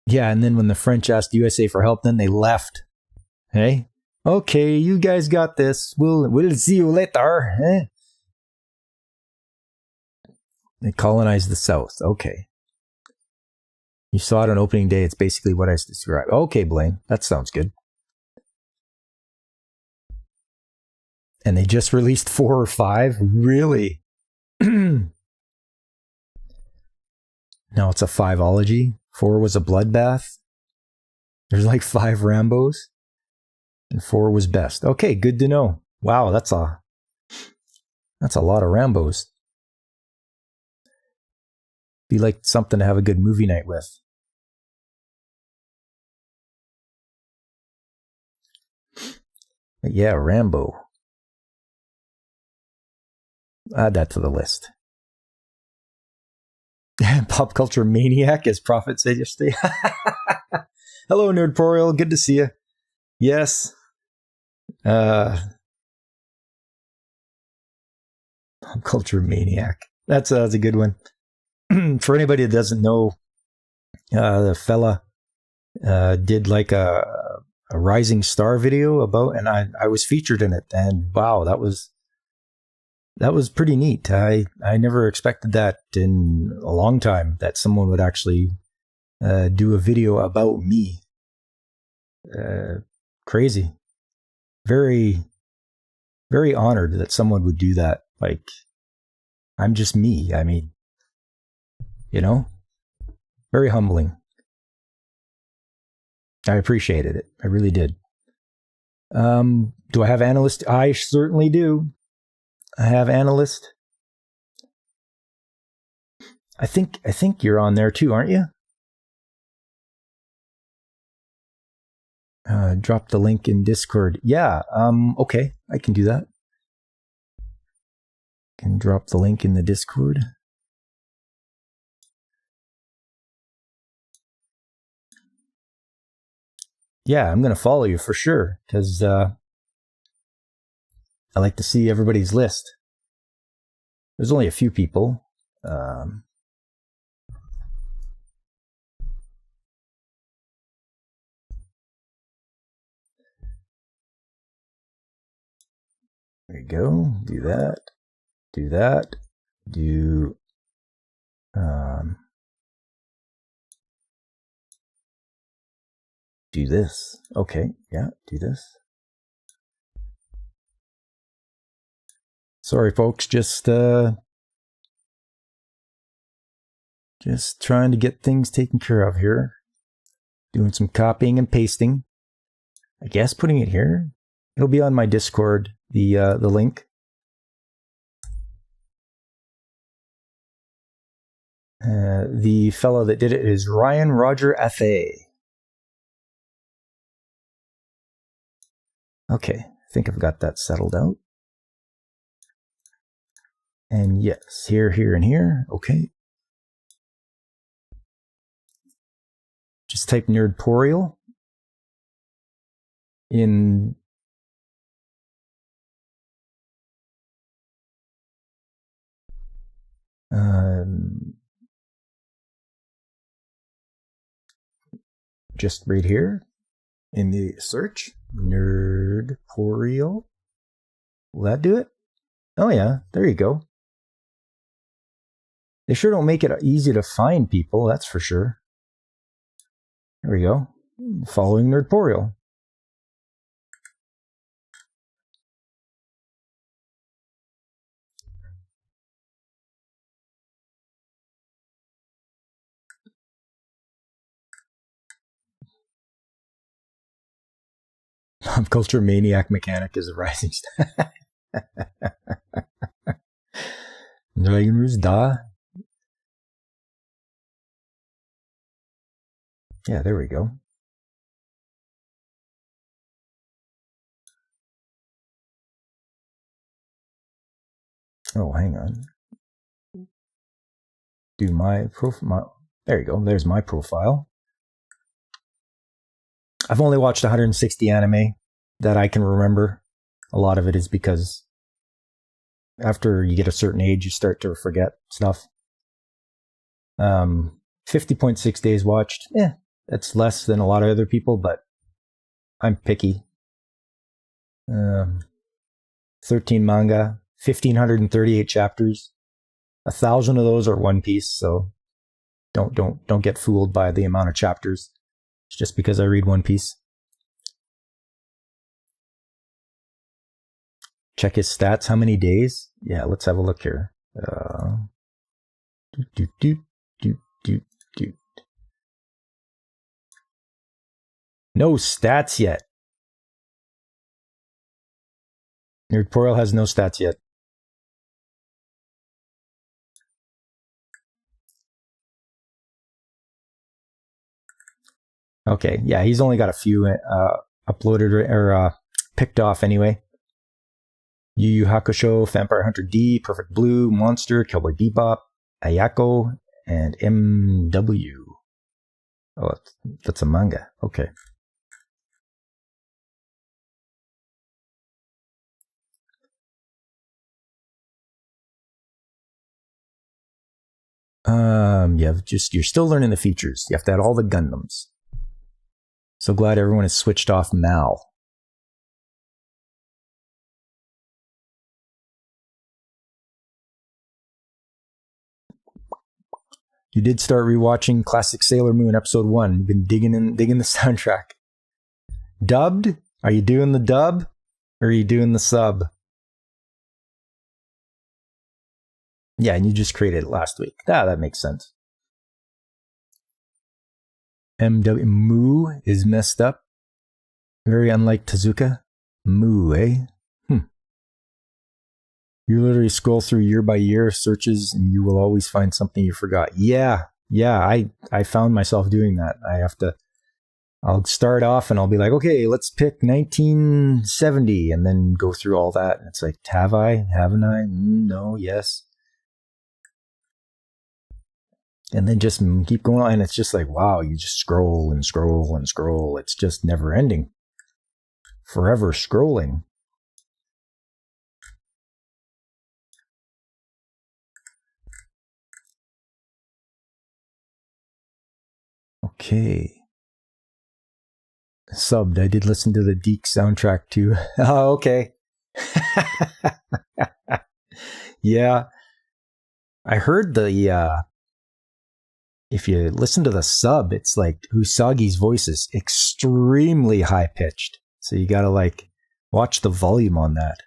A: Yeah, and then when the French asked USA for help, then they left. Hey? Okay, you guys got this. We'll see you later. Eh? They colonized the South. Okay. You saw it on opening day. It's basically what I described. Okay, Blaine. That sounds good. And they just released 4 or 5? Really? Now it's a 5-ology. 4 was a bloodbath. There's like 5 Rambos, and 4 was best. Okay, good to know. Wow, that's a lot of Rambos. Be like something to have a good movie night with. But yeah, Rambo. Add that to the list. Pop culture maniac, as Prophet said yesterday. Hello, Nerdporial. Good to see you. Yes. Pop culture maniac. That's a good one. For anybody that doesn't know, the fella did like a Rising Star video about, and I was featured in it, and wow, that was pretty neat. I never expected that in a long time, that someone would actually do a video about me. Crazy. Very, very honored that someone would do that. Like, I'm just me. I mean, you know, very humbling. I appreciated it. I really did. Do I have Analyst? I certainly do. I have Analyst. I think you're on there too, aren't you? Drop the link in Discord. Yeah. Okay, I can do that. Can drop the link in the Discord. Yeah, I'm gonna follow you for sure, because I like to see everybody's list. There's only a few people. There you go. Do that. Do that. Do do this. Okay, yeah, do this. Sorry, folks, just trying to get things taken care of here. Doing some copying and pasting. I guess putting it here. It'll be on my Discord, the link. The fellow that did it is Ryan Roger F.A. Okay, I think I've got that settled out. And yes, here, and here. Okay. Just type Nerdporial in just right here in the search. Nerdporial. Will that do it? Oh yeah, there you go. They sure don't make it easy to find people, that's for sure. There we go. Following Nerdporial. Pop culture maniac mechanic is a rising star. Dragon Roost Da. Yeah, there we go. Oh, hang on. Do my profile. There you go. There's my profile. I've only watched 160 anime that I can remember. A lot of it is because after you get a certain age, you start to forget stuff. 50.6 days watched. That's less than a lot of other people, but I'm picky. 13 manga, 1,538 chapters. 1,000 of those are One Piece, so don't get fooled by the amount of chapters. It's just because I read One Piece. Check his stats. How many days? Yeah, let's have a look here. No stats yet. Nerdporal has no stats yet. Okay, yeah, he's only got a few uploaded or picked off anyway. Yu Yu Hakusho, Vampire Hunter D, Perfect Blue, Monster, Cowboy Bebop, Ayako, and MW. Oh, that's a manga. Okay. You're still learning the features. You have to add all the Gundams. So glad everyone has switched off Mal. You did start rewatching Classic Sailor Moon episode 1. You've been digging the soundtrack. Dubbed? Are you doing the dub? Or are you doing the sub? Yeah, and you just created it last week. That makes sense. MW Moo is messed up. Very unlike Tezuka. Moo, eh? You literally scroll through year by year searches and you will always find something you forgot. Yeah, I found myself doing that. I'll start off and I'll be like, okay, let's pick 1970 and then go through all that. And it's like, have I? Haven't I? No, yes. And then just keep going on. And it's just like, wow, you just scroll and scroll and scroll. It's just never ending. Forever scrolling. Okay. Subbed. I did listen to the Deke soundtrack too. Oh, okay. Yeah. I heard if you listen to the sub, it's like Usagi's voice is extremely high pitched. So you gotta watch the volume on that.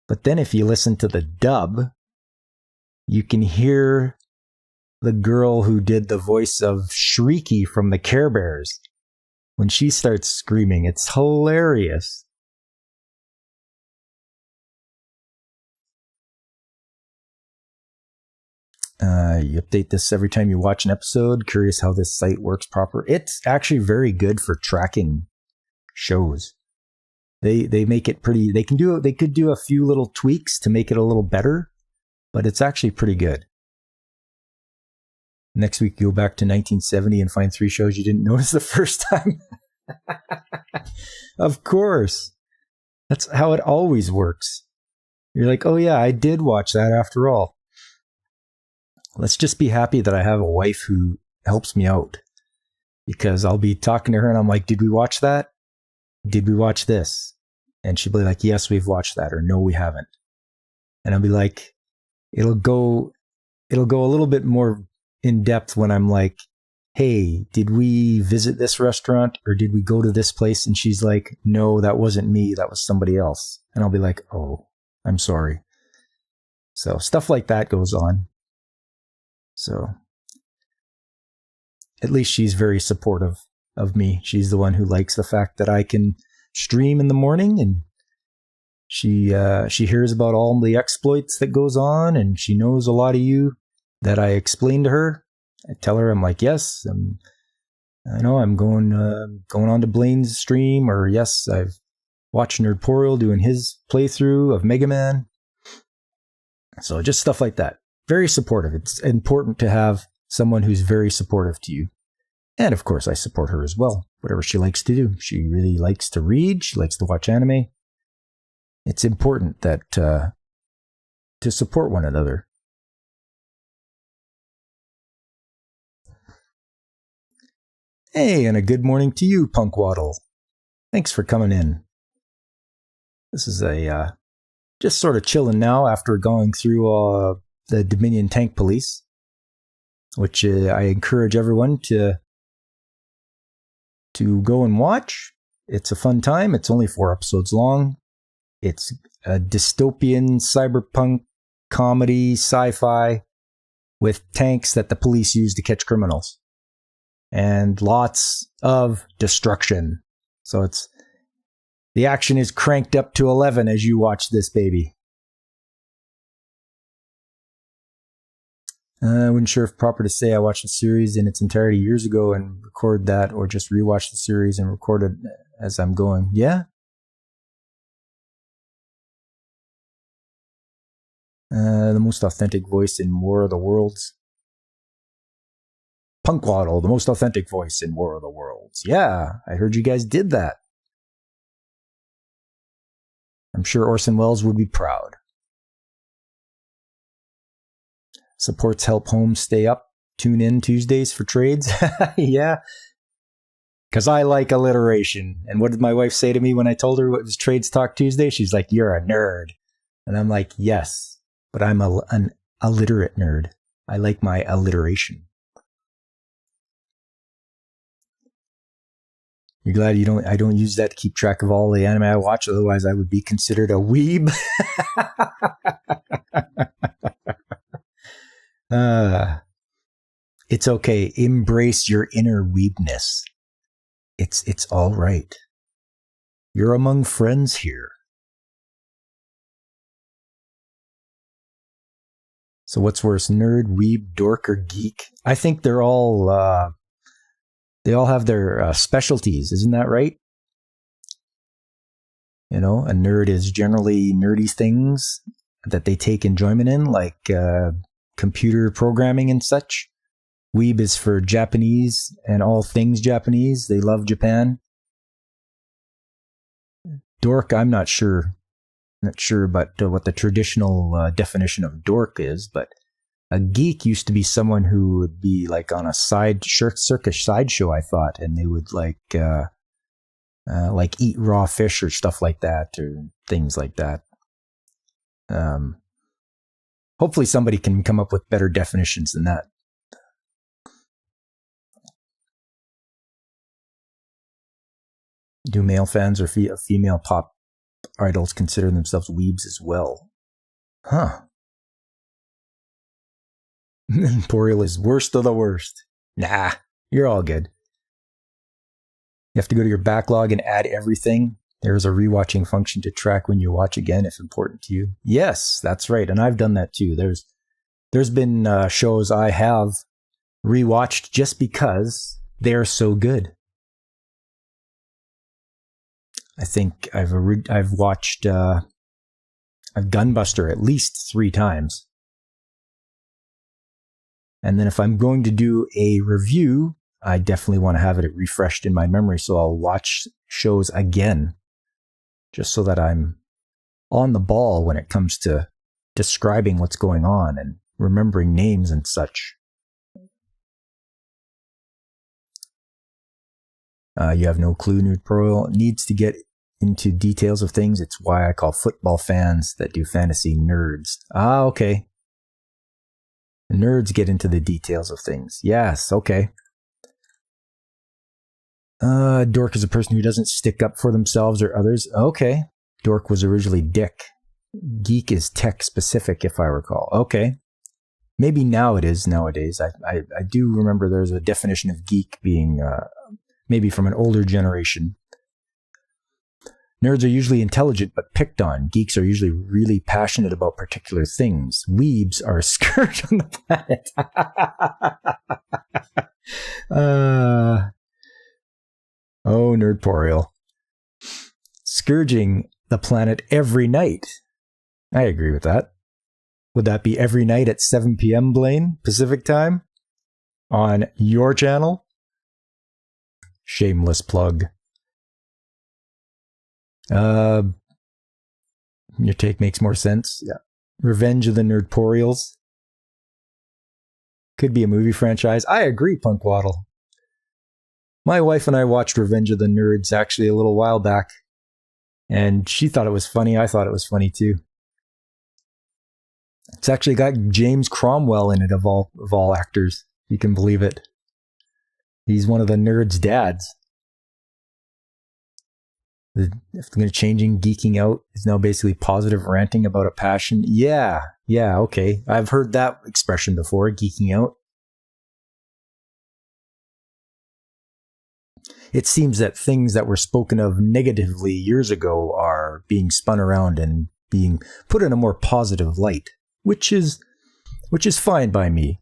A: But then if you listen to the dub, you can hear the girl who did the voice of Shrieky from the Care Bears. When she starts screaming, it's hilarious. You update this every time you watch an episode. Curious how this site works proper. It's actually very good for tracking shows. They make it pretty. They could do a few little tweaks to make it a little better, but it's actually pretty good. Next week, you go back to 1970 and find 3 shows you didn't notice the first time. Of course. That's how it always works. You're like, oh yeah, I did watch that after all. Let's just be happy that I have a wife who helps me out. Because I'll be talking to her and I'm like, did we watch that? Did we watch this? And she'll be like, yes, we've watched that, or no, we haven't. And I'll be like, it'll go a little bit more in depth when I'm like, hey, did we visit this restaurant or did we go to this place? And she's like, no, that wasn't me. That was somebody else. And I'll be like, oh, I'm sorry. So stuff like that goes on. So at least she's very supportive of me. She's the one who likes the fact that I can stream in the morning, and she hears about all the exploits that goes on, and she knows a lot of you that I explain to her. I tell her, I'm like, yes, I know I'm going on to Blaine's stream, or yes, I've watched Nerdporal doing his playthrough of Mega Man. So just stuff like that. Very supportive. It's important to have someone who's very supportive to you. And of course, I support her as well. Whatever she likes to do. She really likes to read. She likes to watch anime. It's important that to support one another. Hey, and a good morning to you, Punkwaddle. Thanks for coming in. This is just sort of chilling now after going through the Dominion Tank Police, which I encourage everyone to go and watch. It's a fun time. It's only 4 episodes long. It's a dystopian cyberpunk comedy sci-fi with tanks that the police use to catch criminals. and lots of destruction. So the action is cranked up to 11 as you watch this baby. I wasn't sure if proper to say I watched the series in its entirety years ago and record that, or just rewatch the series and record it as I'm going. Yeah. The most authentic voice in War of the Worlds. Punkwaddle, the most authentic voice in War of the Worlds. Yeah, I heard you guys did that. I'm sure Orson Welles would be proud. Supports Help Homes Stay Up. Tune in Tuesdays for trades. Yeah. Because I like alliteration. And what did my wife say to me when I told her it was Trades Talk Tuesday? She's like, "You're a nerd." And I'm like, yes, but I'm an illiterate nerd. I like my alliteration. You're glad I don't use that to keep track of all the anime I watch. Otherwise, I would be considered a weeb. It's okay. Embrace your inner weebness. It's all right. You're among friends here. So what's worse, nerd, weeb, dork, or geek? I think they're all, they all have their specialties. Isn't that right? You know, a nerd is generally nerdy things that they take enjoyment in, like computer programming and such. Weeb is for Japanese and all things Japanese. They love Japan. Dork, I'm not sure. Not sure about what the traditional definition of dork is, but a geek used to be someone who would be like on a circus sideshow, I thought, and they would like eat raw fish or stuff like that, or things like that. Hopefully somebody can come up with better definitions than that. Do male fans or female pop idols consider themselves weebs as well? Huh. Poriel is worst of the worst. Nah, you're all good. You have to go to your backlog and add everything. There's a rewatching function to track when you watch again if important to you. Yes, that's right. And I've done that too. There's been shows I have rewatched just because they're so good. I think I've watched Gunbuster at least 3 times. And then if I'm going to do a review, I definitely want to have it refreshed in my memory, so I'll watch shows again, just so that I'm on the ball when it comes to describing what's going on and remembering names and such. You have no clue, Nerd Pro needs to get into details of things. It's why I call football fans that do fantasy nerds. Ah, okay. Nerds get into the details of things. Yes, okay. Dork is a person who doesn't stick up for themselves or others. Okay. Dork was originally dick. Geek is tech specific, if I recall. Okay. Maybe now it is nowadays. I do remember there's a definition of geek being maybe from an older generation. Nerds are usually intelligent but picked on. Geeks are usually really passionate about particular things. Weebs are a scourge on the planet. Oh, Nerdporial. Scourging the planet every night. I agree with that. Would that be every night at 7 p.m., Blaine, Pacific time? On your channel? Shameless plug. Your take makes more sense. Yeah. Revenge of the Nerdporials. Could be a movie franchise. I agree, Punkwaddle. My wife and I watched Revenge of the Nerds actually a little while back, and she thought it was funny. I thought it was funny too. It's actually got James Cromwell in it, of all actors. You can believe it. He's one of the nerds' dads. If I'm going to changing geeking out is now basically positive ranting about a passion. Yeah, okay. I've heard that expression before, geeking out. it seems that things that were spoken of negatively years ago are being spun around and being put in a more positive light, which is fine by me.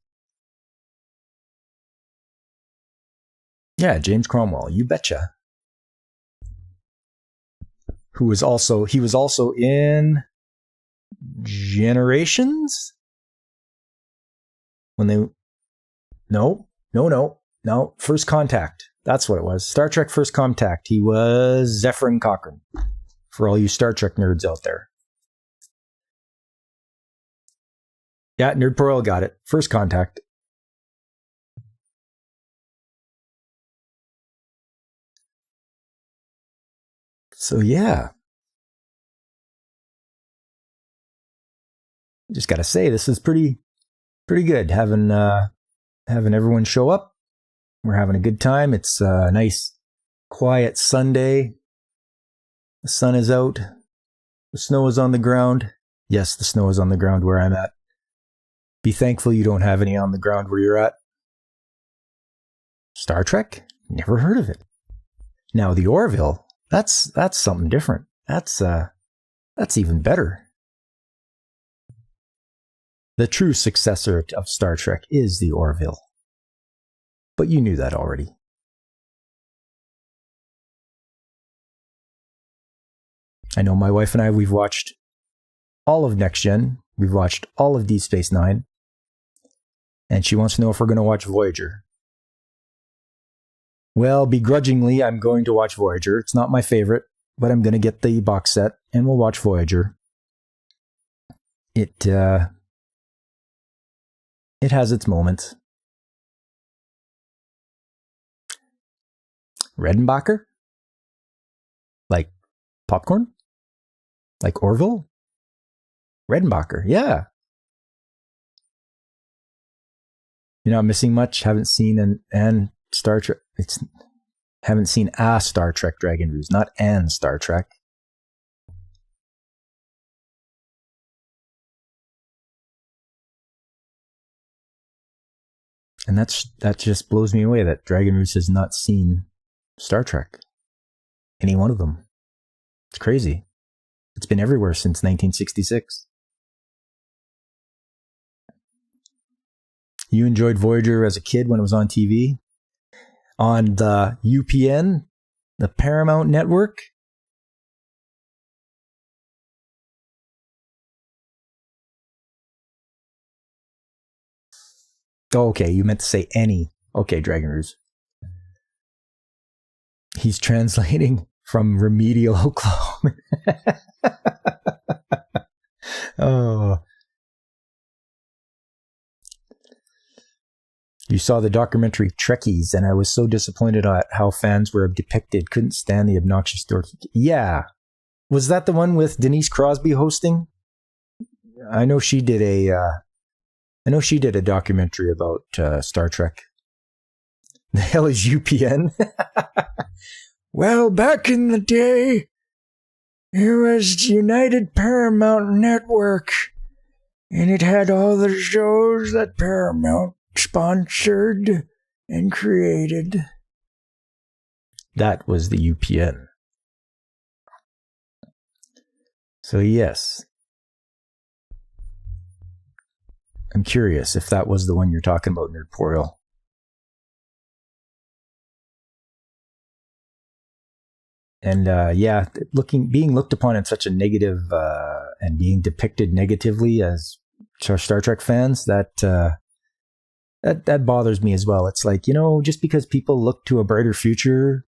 A: Yeah, James Cromwell, you betcha. He was also in Generations? No, First Contact. That's what it was. Star Trek First Contact. He was Zefram Cochrane. For all you Star Trek nerds out there. Yeah, Nerd Pearl got it. First Contact. So yeah. Just gotta say, this is pretty good. Having everyone show up. We're having a good time. It's a nice, quiet Sunday. The sun is out. The snow is on the ground. Yes, the snow is on the ground where I'm at. Be thankful you don't have any on the ground where you're at. Star Trek? Never heard of it. Now, the Orville, that's something different. That's even better. The true successor of Star Trek is the Orville. But you knew that already. I know my wife and I, we've watched all of Next Gen. We've watched all of Deep Space Nine. And she wants to know if we're going to watch Voyager. Well, begrudgingly, I'm going to watch Voyager. It's not my favorite, but I'm going to get the box set and we'll watch Voyager. It has its moments. Redenbacher? Like popcorn? Like Orville? Redenbacher, yeah. You're not missing much. Haven't seen an Star Trek. Haven't seen a Star Trek Dragon Ruse, not an Star Trek. And that just blows me away that Dragon Ruse has not seen Star Trek. Any one of them. It's crazy. It's been everywhere since 1966. You enjoyed Voyager as a kid when it was on TV? On the UPN? The Paramount Network? Oh, okay, you meant to say any. Okay, Dragon Ruse. He's translating from Remedial Oklahoma. Oh. You saw the documentary Trekkies, and I was so disappointed at how fans were depicted. Couldn't stand the obnoxious dorky. Yeah. Was that the one with Denise Crosby hosting? I know she did a documentary about Star Trek. The hell is UPN? Well, back in the day, it was United Paramount Network, and it had all the shows that Paramount sponsored and created. That was the UPN. So yes. I'm curious if that was the one you're talking about, Nerdporial. And being looked upon in such a negative and being depicted negatively as Star Trek fans, that bothers me as well. It's like, just because people look to a brighter future,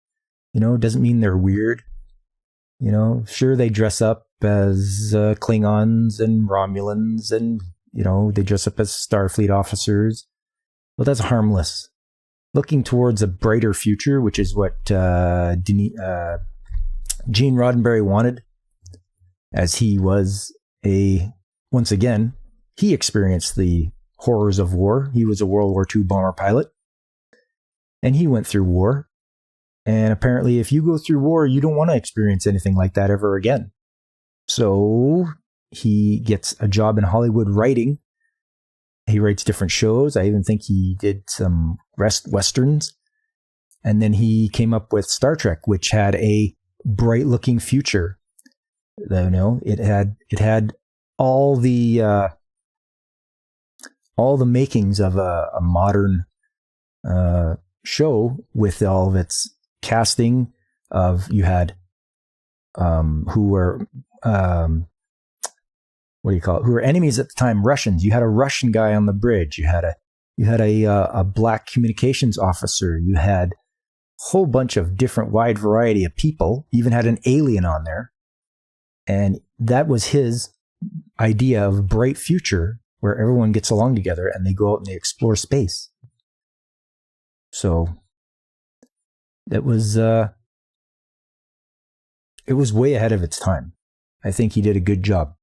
A: doesn't mean they're weird. Sure, they dress up as Klingons and Romulans, and they dress up as Starfleet officers. Well, that's harmless. Looking towards a brighter future, which is what Gene Roddenberry wanted, as he was once again, he experienced the horrors of war. He was a World War II bomber pilot, and he went through war. And apparently, if you go through war, you don't want to experience anything like that ever again. So he gets a job in Hollywood writing. He writes different shows. I even think he did some westerns. And then he came up with Star Trek, which had a bright looking future. You know, it had all the makings of a modern show, with all of its casting of, you had who were who were enemies at the time, Russians. You had a Russian guy on the bridge. You had a black communications officer. You had a whole bunch of different wide variety of people. You even had an alien on there. And that was his idea of a bright future where everyone gets along together and they go out and they explore space. So it was way ahead of its time. I think he did a good job.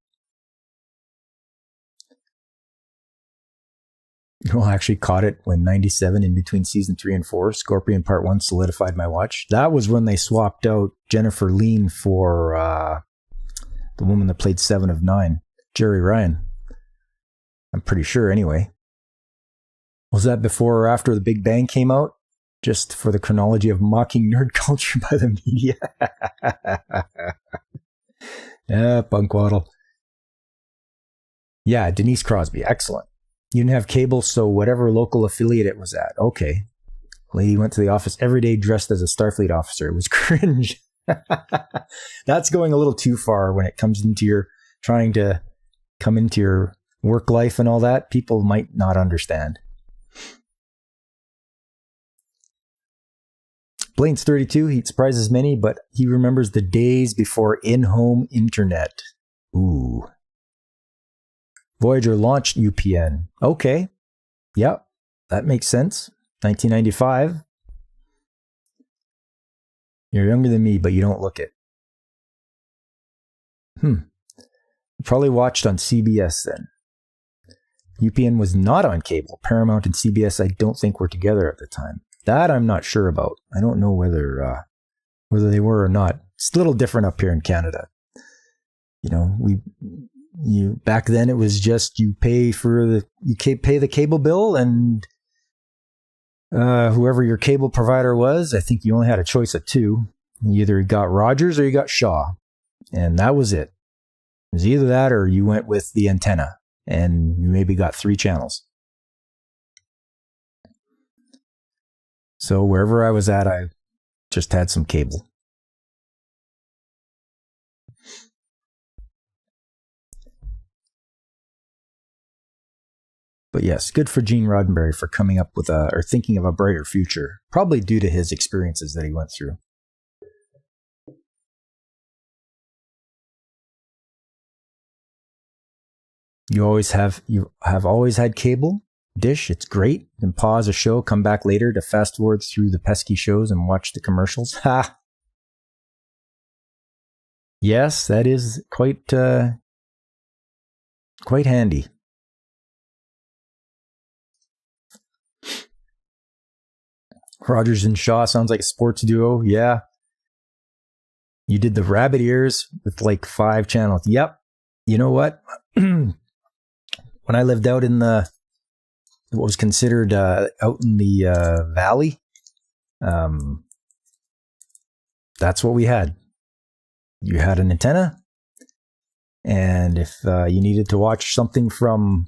A: Well, I actually caught it when 97, in between season 3 and 4, Scorpion Part 1 solidified my watch. That was when they swapped out Jennifer Lean for the woman that played 7 of 9, Jeri Ryan. I'm pretty sure, anyway. Was that before or after The Big Bang came out? Just for the chronology of mocking nerd culture by the media. Yeah, Punkwaddle. Yeah, Denise Crosby. Excellent. You didn't have cable, so whatever local affiliate it was at. Okay. Lady went to the office every day dressed as a Starfleet officer. It was cringe. That's going a little too far when it comes into your trying to come into your work life and all that. People might not understand. Blaine's 32. He surprises many, but he remembers the days before in-home internet. Ooh. Voyager launched UPN. Okay. Yep. That makes sense. 1995. You're younger than me, but you don't look it. You probably watched on CBS then. UPN was not on cable. Paramount and CBS, I don't think, were together at the time. That I'm not sure about. I don't know whether they were or not. It's a little different up here in Canada. You know, back then it was just you pay the cable bill, and whoever your cable provider was, I think you only had a choice of two. You either got Rogers or you got Shaw, and that was it. It was either that or you went with the antenna, and you maybe got 3 channels. So wherever I was at, I just had some cable. But yes, good for Gene Roddenberry for coming up with or thinking of a brighter future, probably due to his experiences that he went through. You have always had cable? Dish, it's great. You can pause a show, come back later to fast forward through the pesky shows and watch the commercials. Ha! Yes, that is quite handy. Rogers and Shaw sounds like a sports duo. Yeah. You did the rabbit ears with like 5 channels. Yep. You know what? When I lived out in what was considered out in the valley, that's what we had. You had an antenna, and if you needed to watch something from,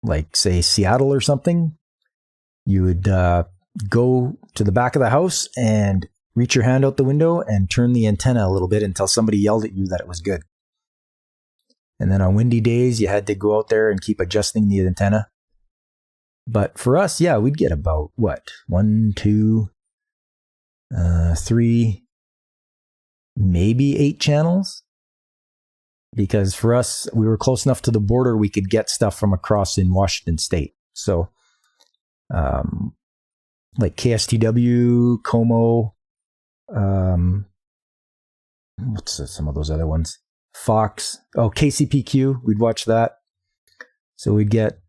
A: like, say, Seattle or something, you would go to the back of the house and reach your hand out the window and turn the antenna a little bit until somebody yelled at you that it was good. And then on windy days, you had to go out there and keep adjusting the antenna. But for us, yeah, we'd get about, 1, 2, 3, maybe 8 channels. Because for us, we were close enough to the border, we could get stuff from across in Washington State. So, like KSTW, Como, what's some of those other ones? Fox, KCPQ, we'd watch that. So we'd get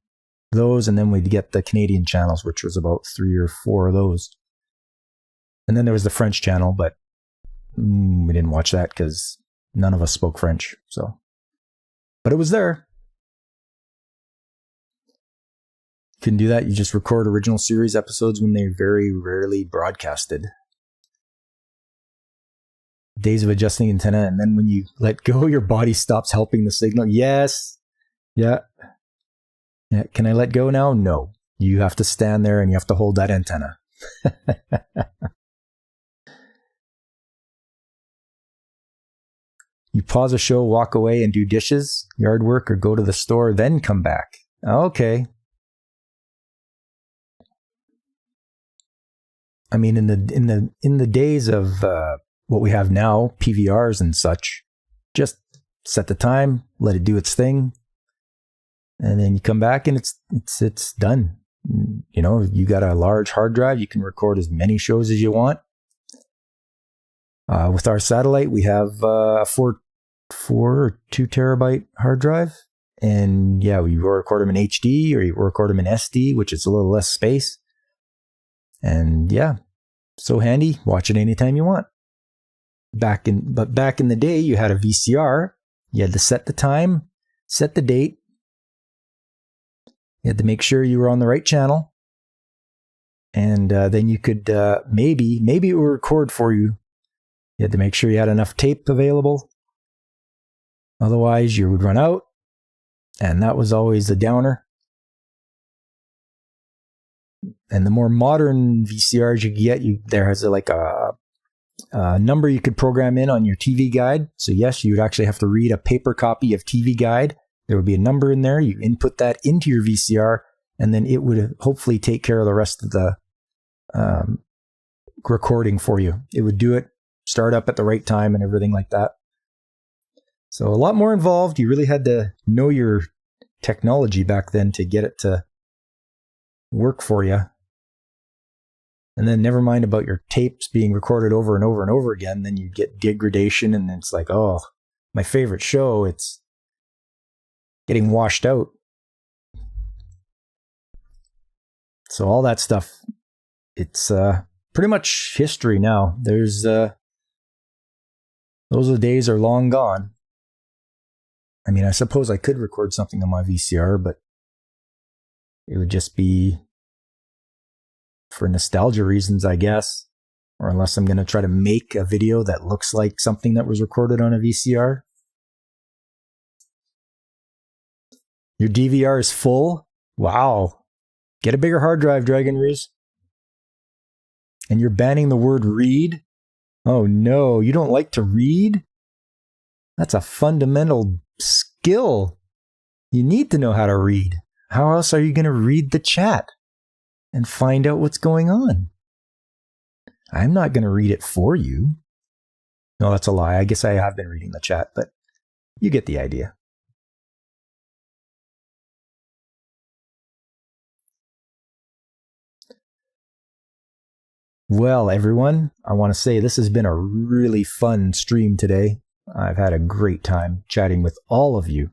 A: those, and then we'd get the Canadian channels, which was about 3 or 4 of those. And then there was the French channel, but we didn't watch that because none of us spoke French. So, but it was there. Couldn't do that. You just record original series episodes when they're very rarely broadcasted. Days of adjusting antenna, and then when you let go, your body stops helping the signal. Yes. Yeah. Can I let go now? No. You have to stand there and you have to hold that antenna. You pause a show, walk away and do dishes, yard work, or go to the store, then come back. Okay. I mean, in the days of what we have now, PVRs and such, just set the time, let it do its thing, and then you come back and it's done. You know, you got a large hard drive, you can record as many shows as you want. With our satellite, we have a 4 or 2 terabyte hard drive, and yeah, we record them in HD or you record them in SD, which is a little less space. And yeah, so handy. Watch it anytime you want. Back in the day, you had a VCR. You had to set the time, set the date. You had to make sure you were on the right channel, and then you could maybe it would record for you. You had to make sure you had enough tape available. Otherwise, you would run out, and that was always a downer. And the more modern VCRs you get, there has like a number you could program in on your TV guide. So yes, you would actually have to read a paper copy of TV Guide. There would be a number in there. You input that into your VCR, and then it would hopefully take care of the rest of the recording for you. It would do it, start up at the right time and everything like that. So a lot more involved. You really had to know your technology back then to get it to work for you. And then never mind about your tapes being recorded over and over and over again. Then you get degradation, and it's like, oh, my favorite show, it's getting washed out. So all that stuff, it's pretty much history now. Those days are long gone. I mean, I suppose I could record something on my VCR, but it would just be for nostalgia reasons, I guess. Or unless I'm going to try to make a video that looks like something that was recorded on a VCR. Your DVR is full? Wow. Get a bigger hard drive, Dragon Ruse. And you're banning the word read? Oh no, you don't like to read? That's a fundamental skill. You need to know how to read. How else are you going to read the chat and find out what's going on? I'm not going to read it for you. No, that's a lie. I guess I have been reading the chat, but you get the idea. Well, everyone, I want to say this has been a really fun stream today. I've had a great time chatting with all of you.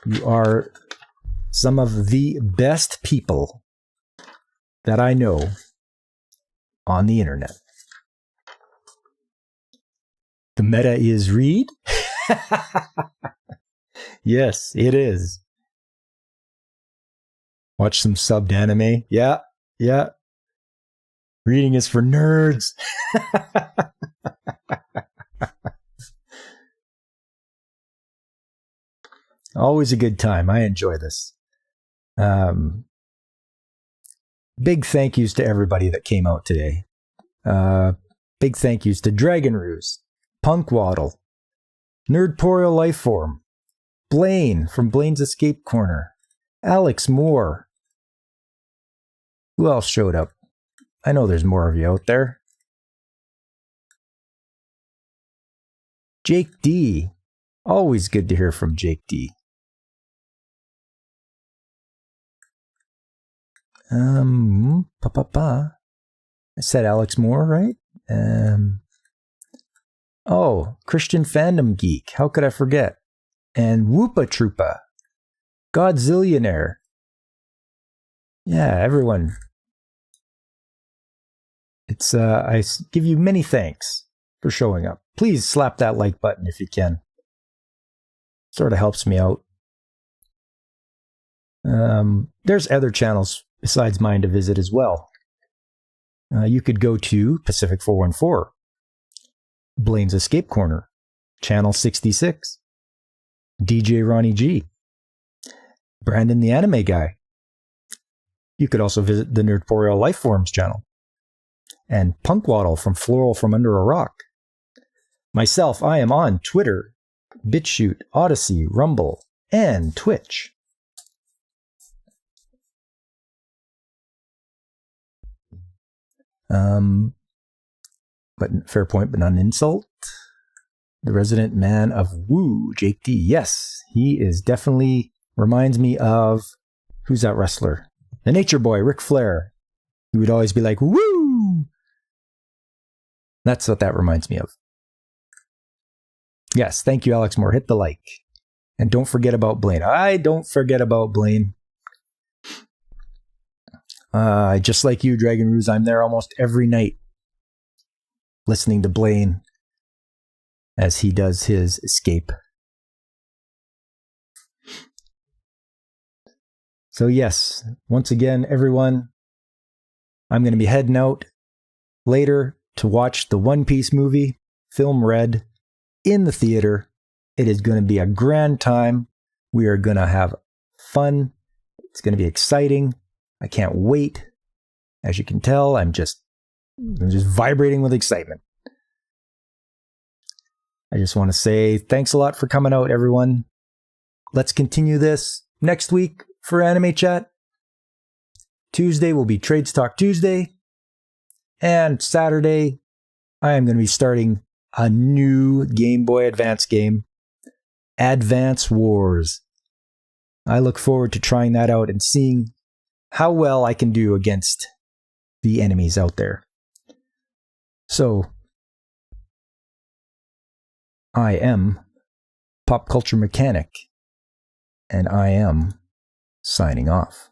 A: You are some of the best people that I know on the internet. The meta is read? Yes, it is. Watch some subbed anime. Yeah. Reading is for nerds. Always a good time. I enjoy this. Big thank yous to everybody that came out today. Big thank yous to Dragon Ruse, Punkwaddle, Nerdporeal Lifeform, Blaine from Blaine's Escape Corner, Alex Moore. Who else showed up? I know there's more of you out there. Jake D. Always good to hear from Jake D. I said Alex Moore, right? Christian Fandom Geek. How could I forget? And Whoopa Troopa. Godzillionaire. Yeah, everyone. It's I give you many thanks for showing up. Please slap that like button if you can. Sort of helps me out. There's other channels besides mine to visit as well. You could go to Pacific 414, Blaine's Escape Corner, Channel 66, DJ Ronnie G, Brandon the Anime Guy. You could also visit the Nerdporeal Lifeforms channel, and Punkwaddle from Floral from Under a Rock. Myself, I am on Twitter, BitChute, Odyssey, Rumble, and Twitch. But fair point, but not an insult. The resident man of Woo, Jake D. Yes, he is definitely reminds me of, who's that wrestler? The Nature Boy, Ric Flair. He would always be like, woo! That's what that reminds me of. Yes, thank you, Alex Moore. Hit the like. And don't forget about Blaine. I don't forget about Blaine. Just like you, Dragon Ruse, I'm there almost every night listening to Blaine as he does his escape. So yes, once again, everyone, I'm going to be heading out later to watch the One Piece movie, Film Red, in the theater. It is going to be a grand time. We are going to have fun. It's going to be exciting. I can't wait. As you can tell, I'm just vibrating with excitement. I just want to say thanks a lot for coming out, everyone. Let's continue this next week for Anime Chat. Tuesday will be Trades Talk Tuesday. And Saturday, I am going to be starting a new Game Boy Advance game, Advance Wars. I look forward to trying that out and seeing how well I can do against the enemies out there. So, I am Pop Culture Mechanic, and I am signing off.